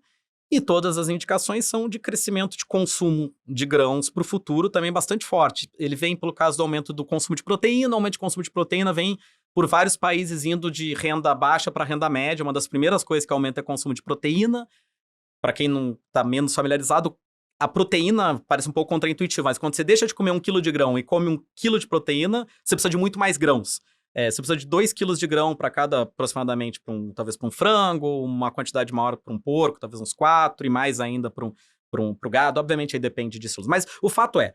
e todas as indicações são de crescimento de consumo de grãos para o futuro também bastante forte. Ele vem pelo caso do aumento do consumo de proteína, o aumento de consumo de proteína vem por vários países indo de renda baixa para renda média. Uma das primeiras coisas que aumenta é o consumo de proteína. Para quem não está menos familiarizado, a proteína parece um pouco contraintuitiva, mas quando você deixa de comer 1 quilo de grão e come 1 quilo de proteína, você precisa de muito mais grãos. Você precisa de 2 quilos de grão para cada, aproximadamente, talvez para um frango, uma quantidade maior para um porco, talvez uns 4, e mais ainda para o gado. Obviamente, aí depende disso. Mas o fato é,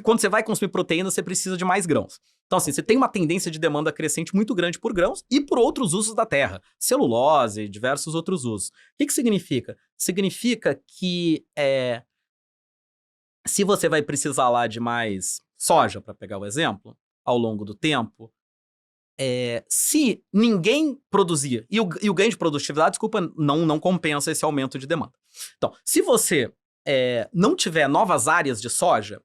quando você vai consumir proteína, você precisa de mais grãos. Então, você tem uma tendência de demanda crescente muito grande por grãos e por outros usos da terra. Celulose, diversos outros usos. O que significa? Significa que se você vai precisar lá de mais soja, para pegar o exemplo, ao longo do tempo, se ninguém produzir, e o ganho de produtividade, desculpa, não compensa esse aumento de demanda. Então, se você não tiver novas áreas de soja,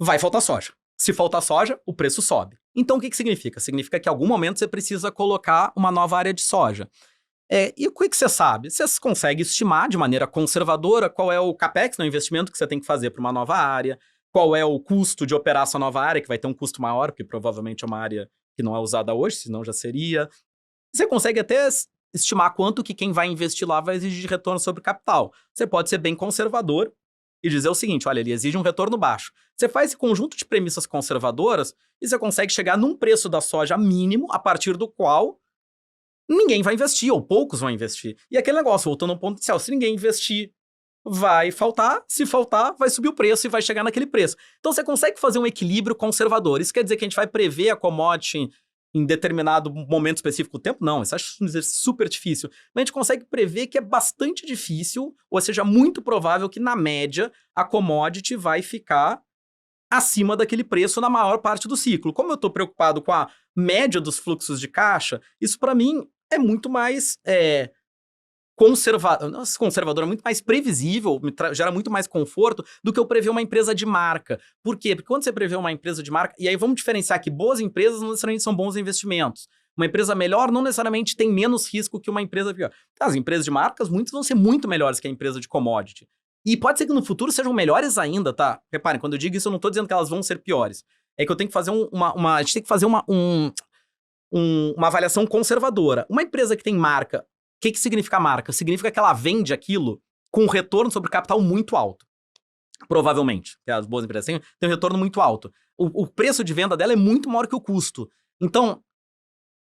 vai faltar soja. Se faltar soja, o preço sobe. Então, o que significa? Significa que em algum momento você precisa colocar uma nova área de soja. E o que você sabe? Você consegue estimar de maneira conservadora qual é o capex, o investimento que você tem que fazer para uma nova área, qual é o custo de operar essa nova área, que vai ter um custo maior, porque provavelmente é uma área que não é usada hoje, senão já seria. Você consegue até estimar quanto que quem vai investir lá vai exigir de retorno sobre capital. Você pode ser bem conservador e dizer o seguinte, olha, ele exige um retorno baixo. Você faz esse conjunto de premissas conservadoras e você consegue chegar num preço da soja mínimo a partir do qual ninguém vai investir, ou poucos vão investir. E aquele negócio, voltando ao ponto inicial, se ninguém investir, vai faltar, se faltar, vai subir o preço e vai chegar naquele preço. Então você consegue fazer um equilíbrio conservador. Isso quer dizer que a gente vai prever a commodity em determinado momento específico do tempo? Não, isso acho um exercício super difícil. Mas a gente consegue prever que é bastante difícil, ou seja, muito provável que na média a commodity vai ficar acima daquele preço na maior parte do ciclo. Como eu estou preocupado com a média dos fluxos de caixa, isso para mim é muito mais conservador, é muito mais previsível, gera muito mais conforto do que eu prever uma empresa de marca. Por quê? Porque quando você prevê uma empresa de marca, e aí vamos diferenciar que boas empresas não necessariamente são bons investimentos. Uma empresa melhor não necessariamente tem menos risco que uma empresa pior. As empresas de marcas, muitas vão ser muito melhores que a empresa de commodity. E pode ser que no futuro sejam melhores ainda, tá? Reparem, quando eu digo isso, eu não tô dizendo que elas vão ser piores. É que eu tenho que fazer a gente tem que fazer uma avaliação conservadora. Uma empresa que tem marca, o que significa marca? Significa que ela vende aquilo com um retorno sobre capital muito alto. Provavelmente. Que as boas empresas têm um retorno muito alto. O preço de venda dela é muito maior que o custo. Então,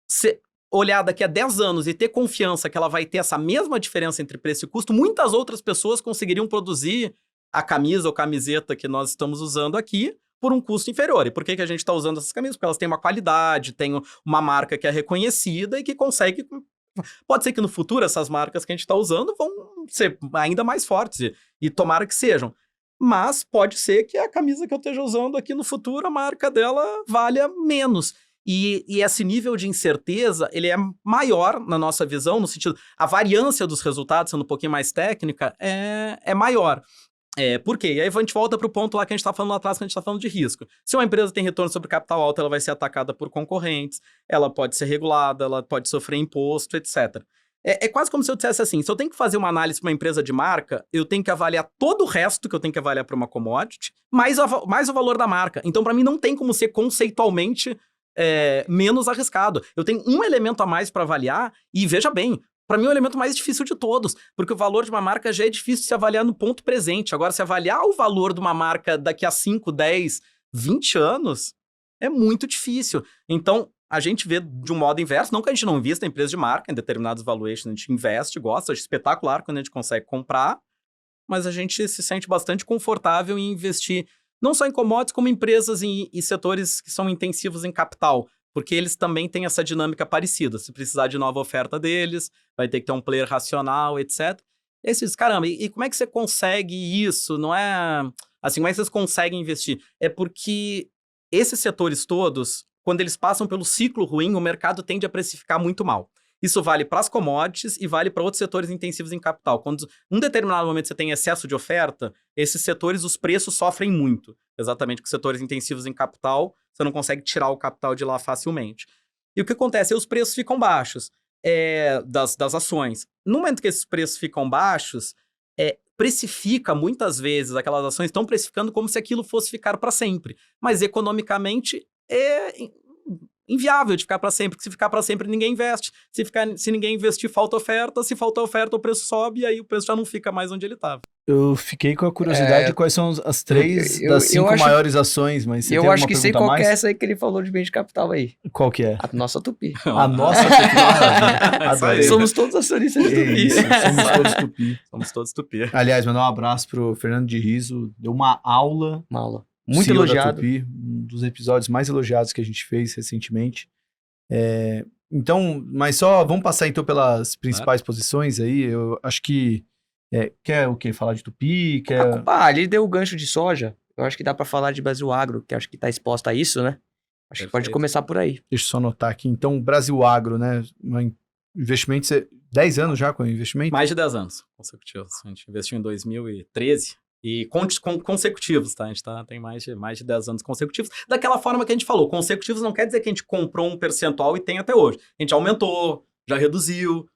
se olhar daqui a 10 anos e ter confiança que ela vai ter essa mesma diferença entre preço e custo, muitas outras pessoas conseguiriam produzir a camisa ou camiseta que nós estamos usando aqui por um custo inferior. E por que a gente está usando essas camisas? Porque elas têm uma qualidade, têm uma marca que é reconhecida e que consegue... Pode ser que no futuro essas marcas que a gente está usando vão ser ainda mais fortes, e tomara que sejam. Mas pode ser que a camisa que eu esteja usando aqui no futuro, a marca dela valha menos. E esse nível de incerteza, ele é maior na nossa visão, no sentido, a variância dos resultados, sendo um pouquinho mais técnica, é maior. Por quê? E aí a gente volta para o ponto lá que a gente está falando lá atrás, que a gente está falando de risco. Se uma empresa tem retorno sobre capital alto, ela vai ser atacada por concorrentes, ela pode ser regulada, ela pode sofrer imposto, etc. É quase como se eu dissesse assim, se eu tenho que fazer uma análise para uma empresa de marca, eu tenho que avaliar todo o resto que eu tenho que avaliar para uma commodity, mais o valor da marca. Então, para mim, não tem como ser conceitualmente menos arriscado. Eu tenho um elemento a mais para avaliar e, veja bem, para mim é o elemento mais difícil de todos, porque o valor de uma marca já é difícil de se avaliar no ponto presente. Agora, se avaliar o valor de uma marca daqui a 5, 10, 20 anos, é muito difícil. Então, a gente vê de um modo inverso, não que a gente não invista em empresas de marca, em determinados valuations, a gente investe, gosta, acho espetacular quando a gente consegue comprar, mas a gente se sente bastante confortável em investir não só em commodities, como em empresas e setores que são intensivos em capital, porque eles também têm essa dinâmica parecida. Se precisar de nova oferta deles, vai ter que ter um player racional, etc. E aí você diz, caramba, e como é que você consegue isso? Não é... Assim, como é que vocês conseguem investir? É porque esses setores todos, quando eles passam pelo ciclo ruim, o mercado tende a precificar muito mal. Isso vale para as commodities e vale para outros setores intensivos em capital. Quando em um determinado momento você tem excesso de oferta, esses setores, os preços sofrem muito. Exatamente, com setores intensivos em capital, você não consegue tirar o capital de lá facilmente. E o que acontece? Os preços ficam baixos das ações. No momento que esses preços ficam baixos, precifica muitas vezes, aquelas ações estão precificando como se aquilo fosse ficar para sempre. Mas economicamente é inviável de ficar para sempre, porque se ficar para sempre ninguém investe. Se ninguém investir, falta oferta. Se falta oferta, o preço sobe e aí o preço já não fica mais onde ele estava. Eu fiquei com a curiosidade de quais são as 3 das 5 maiores ações, mas você tem alguma pergunta mais? Eu acho que sei qual que é essa aí que ele falou de bem de capital aí. Qual que é? A nossa Tupi. A nossa Tupi. Somos todos acionistas de Tupi. Somos todos Tupi. Somos todos Tupi. Aliás, mandar um abraço pro Fernando de Riso. Deu uma aula. Muito CEO elogiado. Tupi, um dos episódios mais elogiados que a gente fez recentemente. Então, mas só vamos passar então pelas principais posições aí. Eu acho que quer o quê? Falar de Tupi? Ele deu o gancho de soja. Eu acho que dá para falar de Brasil Agro, que acho que está exposta a isso, né? Acho que pode começar por aí. Deixa eu só anotar aqui. Então, Brasil Agro, né? Investimento, 10 anos já com o investimento? Mais de 10 anos consecutivos. A gente investiu em 2013 e consecutivos, tá? A gente tem mais de 10 anos consecutivos. Daquela forma que a gente falou, consecutivos não quer dizer que a gente comprou um percentual e tem até hoje. A gente aumentou, já reduziu,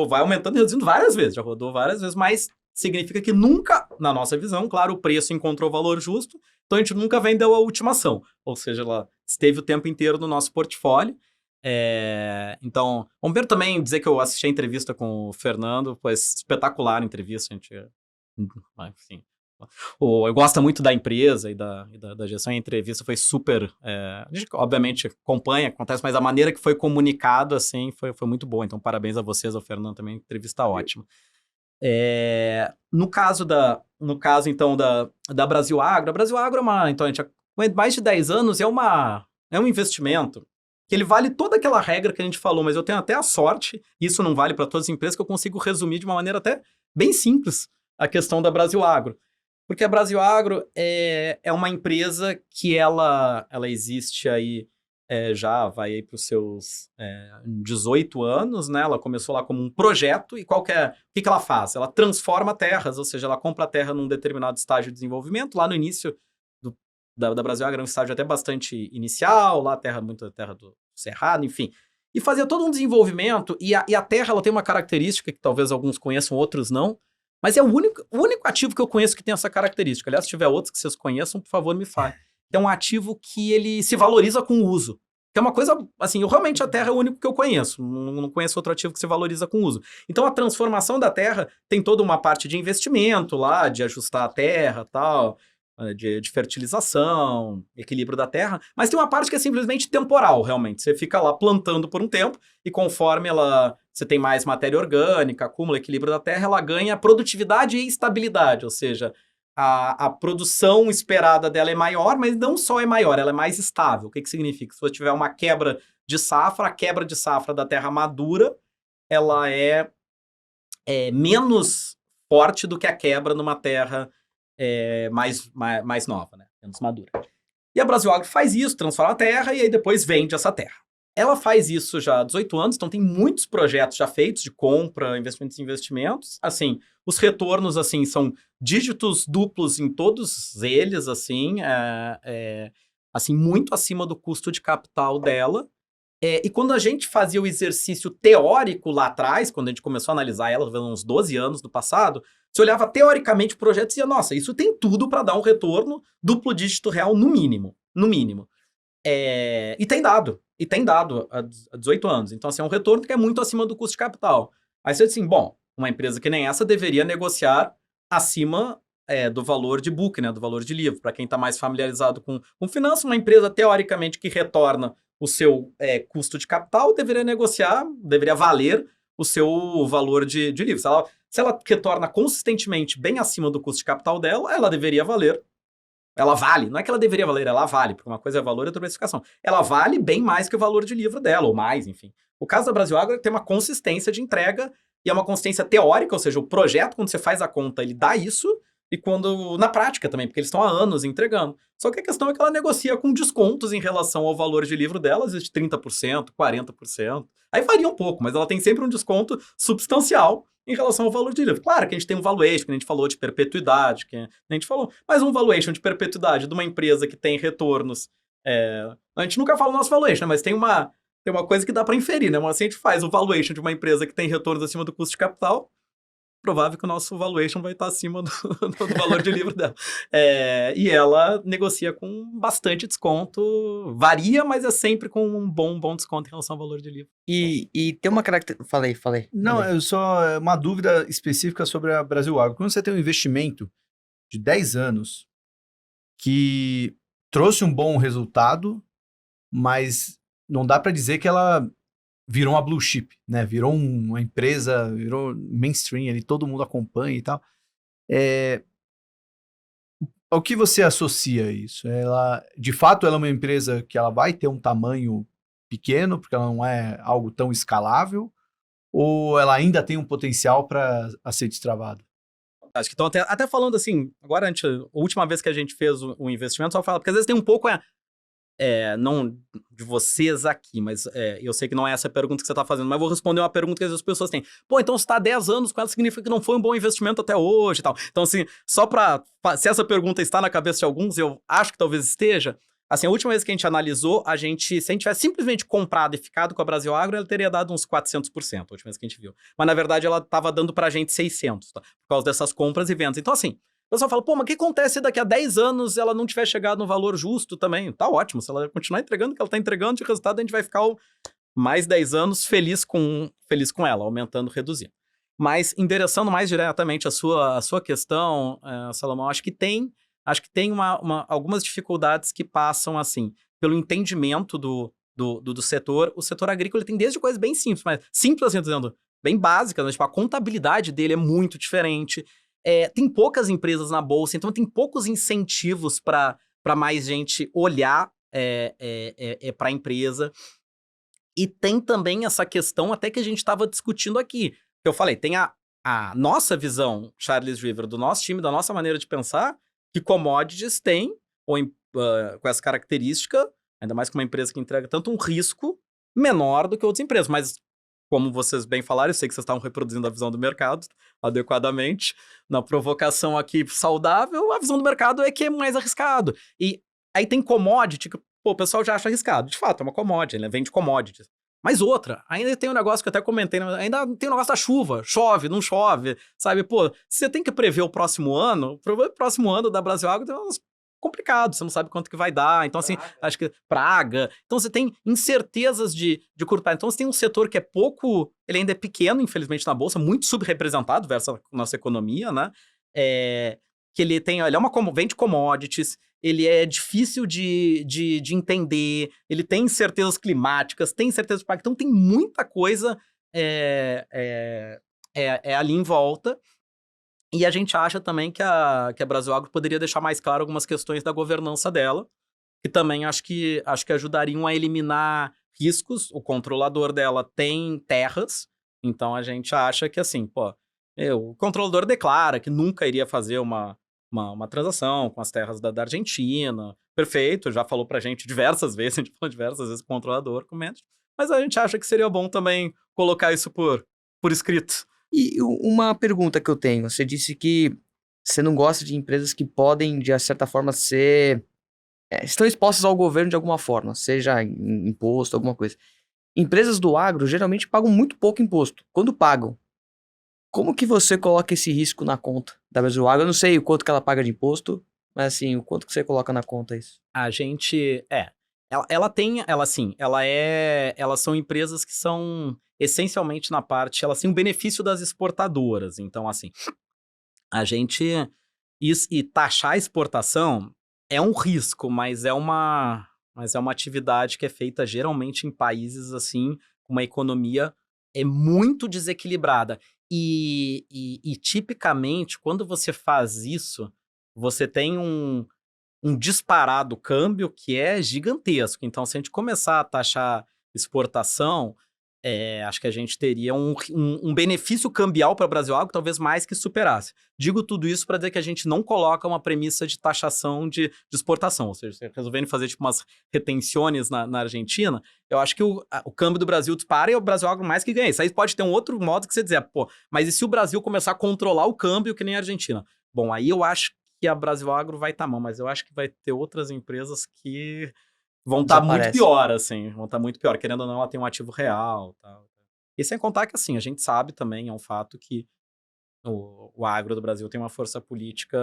vai aumentando e reduzindo várias vezes, já rodou várias vezes, mas significa que nunca, na nossa visão, claro, o preço encontrou o valor justo, então a gente nunca vendeu a última ação, ou seja, ela esteve o tempo inteiro no nosso portfólio. Então, vamos ver também, dizer que eu assisti a entrevista com o Fernando, pois espetacular a entrevista, a gente, enfim, Eu gosto muito da empresa e da gestão. A entrevista foi super... a gente, obviamente, acompanha, acontece, mas a maneira que foi comunicado, assim, foi muito boa. Então, parabéns a vocês, ao Fernando também, entrevista ótima. No caso, então, da Brasil Agro, a Brasil Agro é uma... Então, a gente, há mais de 10 anos, é um investimento que ele vale toda aquela regra que a gente falou, mas eu tenho até a sorte, isso não vale para todas as empresas, que eu consigo resumir de uma maneira até bem simples a questão da Brasil Agro. Porque a Brasil Agro é uma empresa que ela existe aí, já vai aí para os seus 18 anos, né? Ela começou lá como um projeto e o que ela faz? Ela transforma terras, ou seja, ela compra a terra num determinado estágio de desenvolvimento. Lá no início da Brasil Agro era um estágio até bastante inicial, lá muita terra do Cerrado, enfim. E fazia todo um desenvolvimento, e a terra ela tem uma característica que talvez alguns conheçam, outros não, mas é o único ativo que eu conheço que tem essa característica. Aliás, se tiver outros que vocês conheçam, por favor, me falem. É um ativo que ele se valoriza com o uso. Que é uma coisa, assim, realmente a terra é o único que eu conheço. Não conheço outro ativo que se valoriza com o uso. Então, a transformação da terra tem toda uma parte de investimento lá, de ajustar a terra e tal, de fertilização, equilíbrio da terra, mas tem uma parte que é simplesmente temporal, realmente. Você fica lá plantando por um tempo e conforme você tem mais matéria orgânica, acúmula equilíbrio da terra, ela ganha produtividade e estabilidade, ou seja, a produção esperada dela é maior, mas não só é maior, ela é mais estável. O que significa? Se você tiver uma quebra de safra, a quebra de safra da terra madura, ela é menos forte do que a quebra numa terra mais nova, né? Menos madura. E a Brasil Agro faz isso, transforma a terra e aí depois vende essa terra. Ela faz isso já há 18 anos, então tem muitos projetos já feitos de compra, investimentos. Assim, os retornos, assim, são dígitos duplos em todos eles, assim, assim, muito acima do custo de capital dela. E quando a gente fazia o exercício teórico lá atrás, quando a gente começou a analisar ela, uns 12 anos do passado, você olhava teoricamente o projeto e dizia, nossa, isso tem tudo para dar um retorno duplo dígito real no mínimo. No mínimo. E tem dado há 18 anos. Então, assim, é um retorno que é muito acima do custo de capital. Aí você diz assim, bom, uma empresa que nem essa deveria negociar acima do valor de book, né, do valor de livro. Para quem está mais familiarizado com finanças, uma empresa teoricamente que retorna o seu custo de capital deveria valer o seu valor de livro. Se ela retorna consistentemente bem acima do custo de capital dela, ela deveria valer. Ela vale, não é que ela deveria valer, ela vale, porque uma coisa é valor e outra é precificação. Ela vale bem mais que o valor de livro dela, ou mais, enfim. O caso da Brasil Agro tem uma consistência de entrega e é uma consistência teórica, ou seja, o projeto, quando você faz a conta, ele dá isso, e quando na prática também, porque eles estão há anos entregando. Só que a questão é que ela negocia com descontos em relação ao valor de livro dela, às vezes de 30%, 40%. Aí varia um pouco, mas ela tem sempre um desconto substancial em relação ao valor de livro. Claro que a gente tem um valuation, que a gente falou de perpetuidade, que a gente falou, mas um valuation de perpetuidade de uma empresa que tem retornos... a gente nunca fala o nosso valuation, né? Mas tem uma coisa que dá para inferir, né? Mas se a gente faz o valuation de uma empresa que tem retornos acima do custo de capital, provável que o nosso valuation vai estar acima do valor de livro dela. E ela negocia com bastante desconto, varia, mas é sempre com um bom desconto em relação ao valor de livro. E tem uma característica... Falei. Não, é só uma dúvida específica sobre a Brasil Agro. Quando você tem um investimento de 10 anos que trouxe um bom resultado, mas não dá para dizer que ela virou uma blue chip, né? Virou uma empresa, virou mainstream, ali todo mundo acompanha e tal. Ao que você associa isso? De fato, ela é uma empresa que ela vai ter um tamanho pequeno, porque ela não é algo tão escalável, ou ela ainda tem um potencial para ser destravado? Acho que estão até falando assim, agora a última vez que a gente fez o investimento, só fala, porque às vezes tem um pouco, não de vocês aqui, mas eu sei que não é essa a pergunta que você está fazendo, mas vou responder uma pergunta que às vezes as pessoas têm. Pô, então você está há 10 anos com ela, significa que não foi um bom investimento até hoje e tal. Então, assim, se essa pergunta está na cabeça de alguns, eu acho que talvez esteja. Assim, a última vez que a gente analisou, se a gente tivesse simplesmente comprado e ficado com a Brasil Agro, ela teria dado uns 400%, a última vez que a gente viu. Mas, na verdade, ela estava dando pra gente 600%, tá? Por causa dessas compras e vendas. Então, assim, o pessoal fala, pô, mas o que acontece se daqui a 10 anos ela não tiver chegado no valor justo também? Tá ótimo, se ela continuar entregando o que ela tá entregando, de resultado a gente vai ficar mais 10 anos feliz com ela, aumentando, reduzindo. Mas endereçando mais diretamente a sua questão, Salomão, acho que tem algumas dificuldades que passam, assim, pelo entendimento do setor. O setor agrícola tem desde coisas bem simples, mas simples, assim, dizendo, bem básicas, né? Tipo, a contabilidade dele é muito diferente. Tem poucas empresas na bolsa, então tem poucos incentivos para mais gente olhar para a empresa. E tem também essa questão até que a gente estava discutindo aqui. Que eu falei, tem a nossa visão, Charles River, do nosso time, da nossa maneira de pensar, que commodities tem, com essa característica, ainda mais com uma empresa que entrega tanto um risco menor do que outras empresas. Mas, como vocês bem falaram, eu sei que vocês estavam reproduzindo a visão do mercado adequadamente. Na provocação aqui saudável, a visão do mercado é que é mais arriscado. E aí tem commodity que o pessoal já acha arriscado. De fato, é uma commodity, né? Vende commodities. Mas outra, ainda tem um negócio que eu até comentei, ainda tem o negócio da chuva. Chove, não chove, sabe? Pô, você tem que prever o próximo ano da Brasil Agro tem uns complicado, você não sabe quanto que vai dar. Então, assim, acho que praga. Então, você tem incertezas de curto prazo. Então, você tem um setor que é pouco... Ele ainda é pequeno, infelizmente, na Bolsa, muito subrepresentado versus a nossa economia, né? Que ele vende commodities, ele é difícil de entender, ele tem incertezas climáticas, tem incertezas... Então, tem muita coisa ali em volta. E a gente acha também que a Brasil Agro poderia deixar mais claro algumas questões da governança dela, que também acho que ajudariam a eliminar riscos. O controlador dela tem terras, então a gente acha que, assim, o controlador declara que nunca iria fazer uma transação com as terras da Argentina. Perfeito, já falou pra gente diversas vezes, a gente falou diversas vezes com o controlador, comenta. Mas a gente acha que seria bom também colocar isso por escrito. E uma pergunta que eu tenho, você disse que você não gosta de empresas que podem, de certa forma, estão expostas ao governo de alguma forma, seja imposto, alguma coisa. Empresas do agro geralmente pagam muito pouco imposto. Quando pagam, como que você coloca esse risco na conta da Brasil Agro? Eu não sei o quanto que ela paga de imposto, mas assim, o quanto que você coloca na conta isso? A gente, elas são empresas que são essencialmente na parte, elas têm o benefício das exportadoras. Então, assim, a gente, e taxar a exportação é um risco, mas é uma atividade que é feita geralmente em países, assim, com uma economia muito desequilibrada. E tipicamente, quando você faz isso, você tem um disparado câmbio que é gigantesco. Então, se a gente começar a taxar exportação, acho que a gente teria um benefício cambial para o Brasil Agro, talvez mais que superasse. Digo tudo isso para dizer que a gente não coloca uma premissa de taxação de exportação. Ou seja, resolvendo fazer tipo umas retenções na Argentina, eu acho que o câmbio do Brasil dispara e o Brasil Agro mais que ganha. Isso aí pode ter um outro modo que você dizer, mas e se o Brasil começar a controlar o câmbio que nem a Argentina? Bom, aí eu acho que a Brasil Agro vai estar mal, mas eu acho que vai ter outras empresas que vão estar muito pior, assim. Vão estar muito pior. Querendo ou não, ela tem um ativo real. Tal. E sem contar que, assim, a gente sabe também, é um fato que o agro do Brasil tem uma força política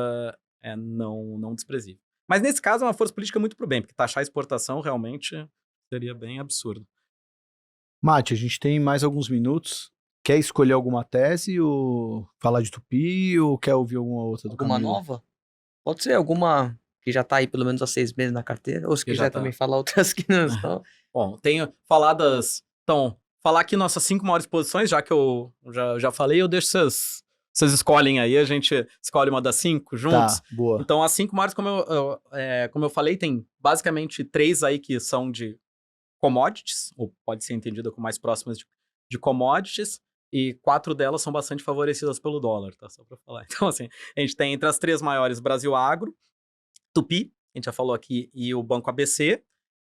não desprezível. Mas nesse caso é uma força política muito pro bem, porque taxar a exportação realmente seria bem absurdo. Mate, a gente tem mais alguns minutos. Quer escolher alguma tese ou falar de Tupi ou quer ouvir alguma outra do Camilo? Alguma nova? Pode ser alguma que já tá aí pelo menos há 6 meses na carteira, ou se quiser também falar outras que não estão. Bom, tenho então, falar aqui nossas 5 maiores posições, já que eu já falei, eu deixo vocês escolhem aí, a gente escolhe uma das 5 juntos. Tá, boa. Então, as 5 maiores, como eu falei, tem basicamente 3 aí que são de commodities, ou pode ser entendida como mais próximas de commodities, e 4 delas são bastante favorecidas pelo dólar, tá? Só pra falar. Então, assim, a gente tem entre as 3 maiores Brasil Agro, Tupi, a gente já falou aqui, e o Banco ABC,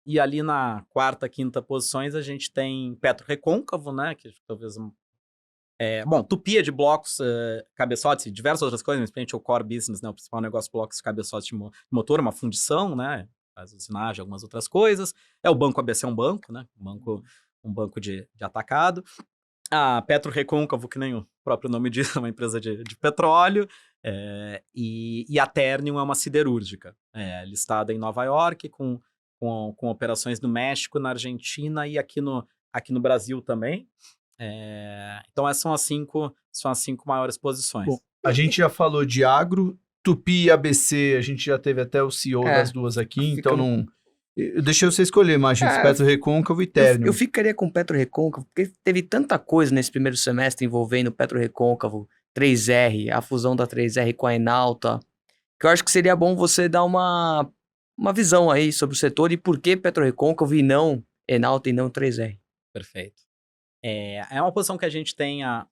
e ali na 4ª, 5ª posições a gente tem Petro Recôncavo, né, que talvez... bom, Tupi é de blocos, cabeçotes e diversas outras coisas, mas principalmente o core business, né, o principal negócio, blocos, cabeçotes de motor, uma fundição, né, faz usinagem, algumas outras coisas. O Banco ABC é um banco, né, um banco de atacado. A Petro Recôncavo, que nem o próprio nome diz, é uma empresa de petróleo, e a Ternium é uma siderúrgica, listada em Nova York, com operações no México, na Argentina e aqui no Brasil também. Então essas são as 5 maiores posições. Bom, a gente já falou de agro, Tupi e ABC, a gente já teve até o CEO das duas aqui, então não... Eu deixei você escolher, imagina, Petro Recôncavo e Ternium. Eu ficaria com Petro Recôncavo, porque teve tanta coisa nesse primeiro semestre envolvendo Petro Recôncavo, 3R, a fusão da 3R com a Enalta, que eu acho que seria bom você dar uma visão aí sobre o setor e por que Petro Recôncavo e não Enalta e não 3R. Perfeito. É uma posição que a gente tem há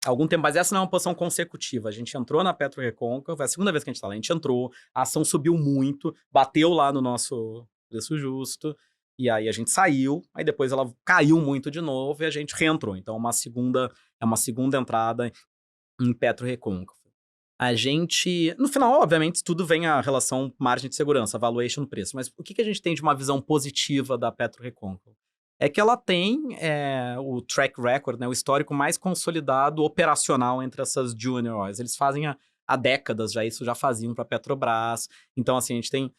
algum tempo, mas essa não é uma posição consecutiva. A gente entrou na Petro Recôncavo, é a segunda vez que a gente está lá. A gente entrou, a ação subiu muito, bateu lá no nosso preço justo, e aí a gente saiu, aí depois ela caiu muito de novo e a gente reentrou. Então é uma segunda entrada em Petro Recôncavo. A gente, no final, obviamente, tudo vem a relação margem de segurança, valuation, preço, mas o que a gente tem de uma visão positiva da Petro Recôncavo? É que ela tem o track record, né, o histórico mais consolidado operacional entre essas junior oils. Eles fazem há décadas já, isso já faziam para a Petrobras. Então, assim, a gente tem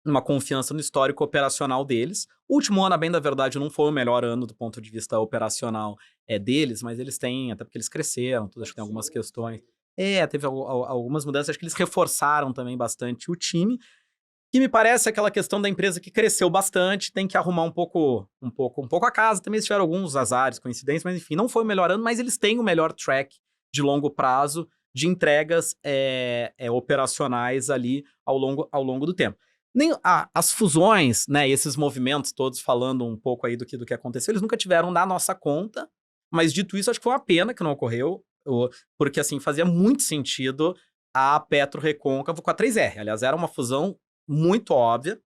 uma confiança no histórico operacional deles. O último ano, a bem da verdade, não foi o melhor ano do ponto de vista operacional deles, mas eles têm, até porque eles cresceram, tudo, acho que tem algumas questões. Teve algumas mudanças, acho que eles reforçaram também bastante o time. Que me parece aquela questão da empresa que cresceu bastante, tem que arrumar um pouco a casa. Também eles tiveram alguns azares, coincidências, mas enfim, não foi o melhor ano, mas eles têm o melhor track de longo prazo de entregas operacionais ali ao longo do tempo. As fusões, né, esses movimentos todos falando um pouco aí do que aconteceu, eles nunca tiveram na nossa conta, mas dito isso, acho que foi uma pena que não ocorreu, porque assim, fazia muito sentido a Petro Recôncavo com a 3R. Aliás, era uma fusão muito óbvia,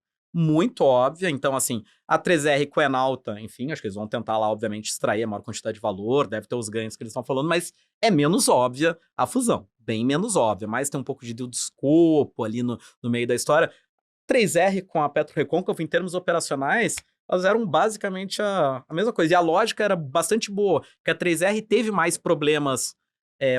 então assim, a 3R com a Enalta, enfim, acho que eles vão tentar lá, obviamente, extrair a maior quantidade de valor, deve ter os ganhos que eles estão falando, mas é menos óbvia a fusão, bem menos óbvia, mas tem um pouco de escopo ali no meio da história. 3R com a Petro Recôncavo, em termos operacionais, elas eram basicamente a mesma coisa, e a lógica era bastante boa, que a 3R teve mais problemas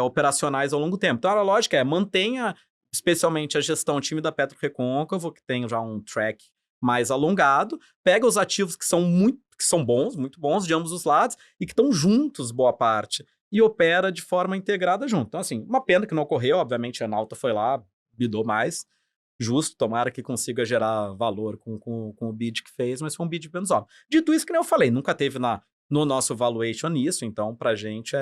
operacionais ao longo do tempo, então a lógica mantenha especialmente a gestão, o time da Petro Recôncavo, que tem já um track mais alongado, pega os ativos que são bons, muito bons de ambos os lados, e que estão juntos boa parte, e opera de forma integrada junto. Então, assim, uma pena que não ocorreu, obviamente a Enalta foi lá, bidou mais, justo, tomara que consiga gerar valor com o bid que fez, mas foi um bid menos óbvio. Dito isso, que nem eu falei, nunca teve no nosso valuation isso, então pra gente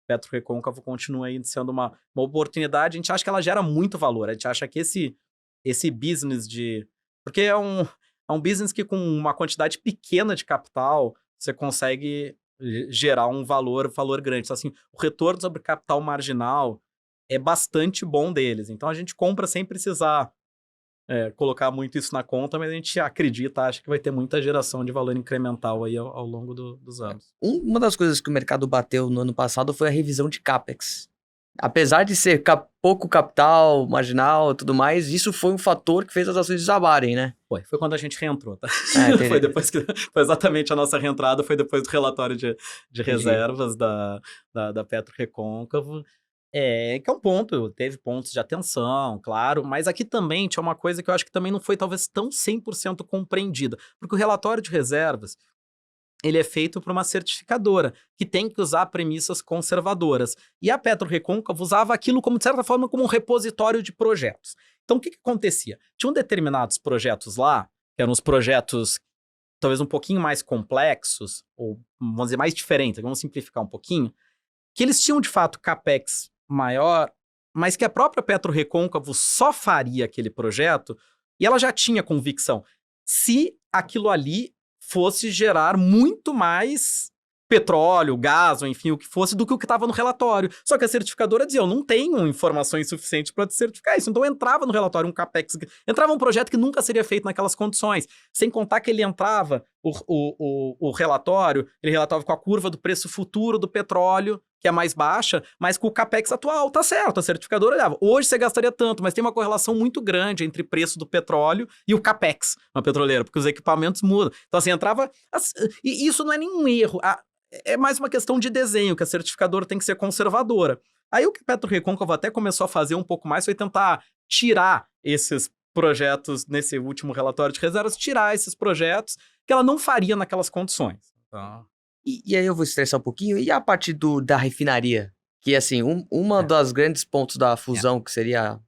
Petro Recôncavo continua aí sendo uma oportunidade, a gente acha que ela gera muito valor, a gente acha que esse business porque é um business que com uma quantidade pequena de capital, você consegue gerar um valor grande. Então, assim, o retorno sobre capital marginal é bastante bom deles, então a gente compra sem precisar colocar muito isso na conta, mas a gente acha que vai ter muita geração de valor incremental aí ao longo dos anos. Uma das coisas que o mercado bateu no ano passado foi a revisão de CAPEX. Apesar de ser pouco capital, marginal e tudo mais, isso foi um fator que fez as ações desabarem, né? Foi quando a gente reentrou, tá? Foi exatamente a nossa reentrada, foi depois do relatório de reservas da Petro Recôncavo. Que é um ponto, teve pontos de atenção, claro, mas aqui também tinha uma coisa que eu acho que também não foi talvez tão 100% compreendida, porque o relatório de reservas, ele é feito por uma certificadora, que tem que usar premissas conservadoras, e a Petro Recôncavo usava aquilo como, de certa forma, como um repositório de projetos. Então, o que acontecia? Tinham determinados projetos lá, que eram os projetos talvez um pouquinho mais complexos, ou vamos dizer, mais diferentes, vamos simplificar um pouquinho, que eles tinham, de fato, CAPEX maior, mas que a própria Petro Recôncavo só faria aquele projeto, e ela já tinha convicção, se aquilo ali fosse gerar muito mais petróleo, gás, ou enfim, o que fosse, do que o que estava no relatório. Só que a certificadora dizia, eu não tenho informações suficientes para certificar isso. Então entrava no relatório um CAPEX, entrava um projeto que nunca seria feito naquelas condições. Sem contar que ele entrava, o relatório, ele relatava com a curva do preço futuro do petróleo, que é mais baixa, mas com o CAPEX atual, tá certo, a certificadora olhava. Hoje você gastaria tanto, mas tem uma correlação muito grande entre o preço do petróleo e o CAPEX na petroleira, porque os equipamentos mudam. Então assim, entrava... E isso não é nenhum erro. É mais uma questão de desenho, que a certificadora tem que ser conservadora. Aí o que a Petro Recôncavo até começou a fazer um pouco mais foi tentar tirar esses projetos, nesse último relatório de reservas, tirar esses projetos que ela não faria naquelas condições. Tá. E aí eu vou estressar um pouquinho. E a parte da refinaria? Que, assim, uma das grandes pontos da fusão que seria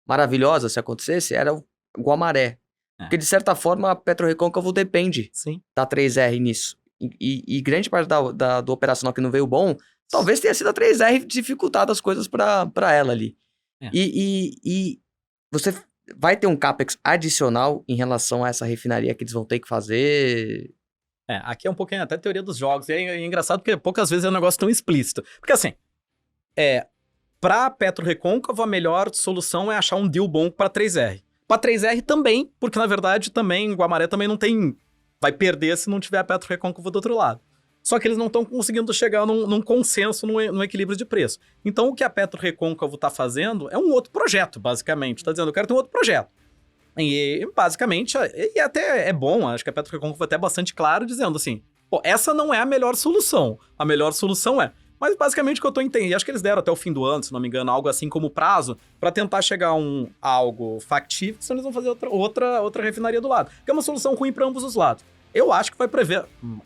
maravilhosa se acontecesse era o Guamaré. Porque, de certa forma, a PetroRecôncavo depende da 3R nisso. E grande parte do operacional que não veio bom, talvez tenha sido a 3R dificultado as coisas para ela ali. E você vai ter um CAPEX adicional em relação a essa refinaria que eles vão ter que fazer? Aqui é um pouquinho até teoria dos jogos. E é engraçado porque poucas vezes é um negócio tão explícito. Porque assim, pra PetroRecôncavo, a melhor solução é achar um deal bom pra 3R. Pra 3R também, porque na verdade também Guamaré também não tem... Vai perder se não tiver a PetroRecôncavo do outro lado. Só que eles não estão conseguindo chegar num consenso, num equilíbrio de preço. Então o que a PetroRecôncavo tá fazendo é um outro projeto, basicamente. Tá dizendo, eu quero ter um outro projeto. E basicamente, e até é bom, acho que a PetroRecôncavo é até bastante claro, dizendo assim, pô, essa não é a melhor solução. A melhor solução é... Mas basicamente o que eu tô entendendo, e acho que eles deram até o fim do ano, se não me engano, algo assim como prazo, pra tentar chegar a algo factível, senão eles vão fazer outra refinaria do lado. Que é uma solução ruim pra ambos os lados. Eu acho que vai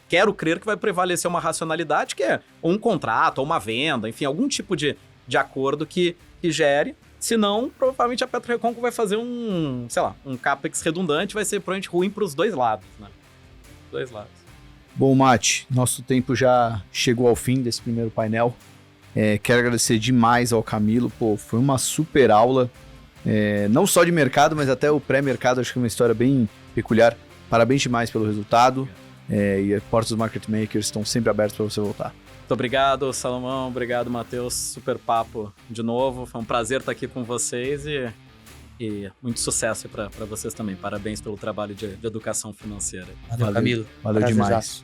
quero crer que vai prevalecer uma racionalidade, que é um contrato, ou uma venda, enfim, algum tipo de acordo que gere. Senão, provavelmente a PetroRecôncavo vai fazer um CAPEX redundante, vai ser provavelmente ruim pros dois lados, né? Dois lados. Bom, Mate, nosso tempo já chegou ao fim desse primeiro painel. Quero agradecer demais ao Camilo, pô, foi uma super aula, não só de mercado, mas até o pré-mercado, acho que é uma história bem peculiar. Parabéns demais pelo resultado, e as portas dos Market Makers estão sempre abertas para você voltar. Muito obrigado, Salomão, obrigado, Matheus, super papo de novo, foi um prazer estar aqui com vocês e muito sucesso para vocês também. Parabéns pelo trabalho de educação financeira. Valeu, Camilo. Valeu demais.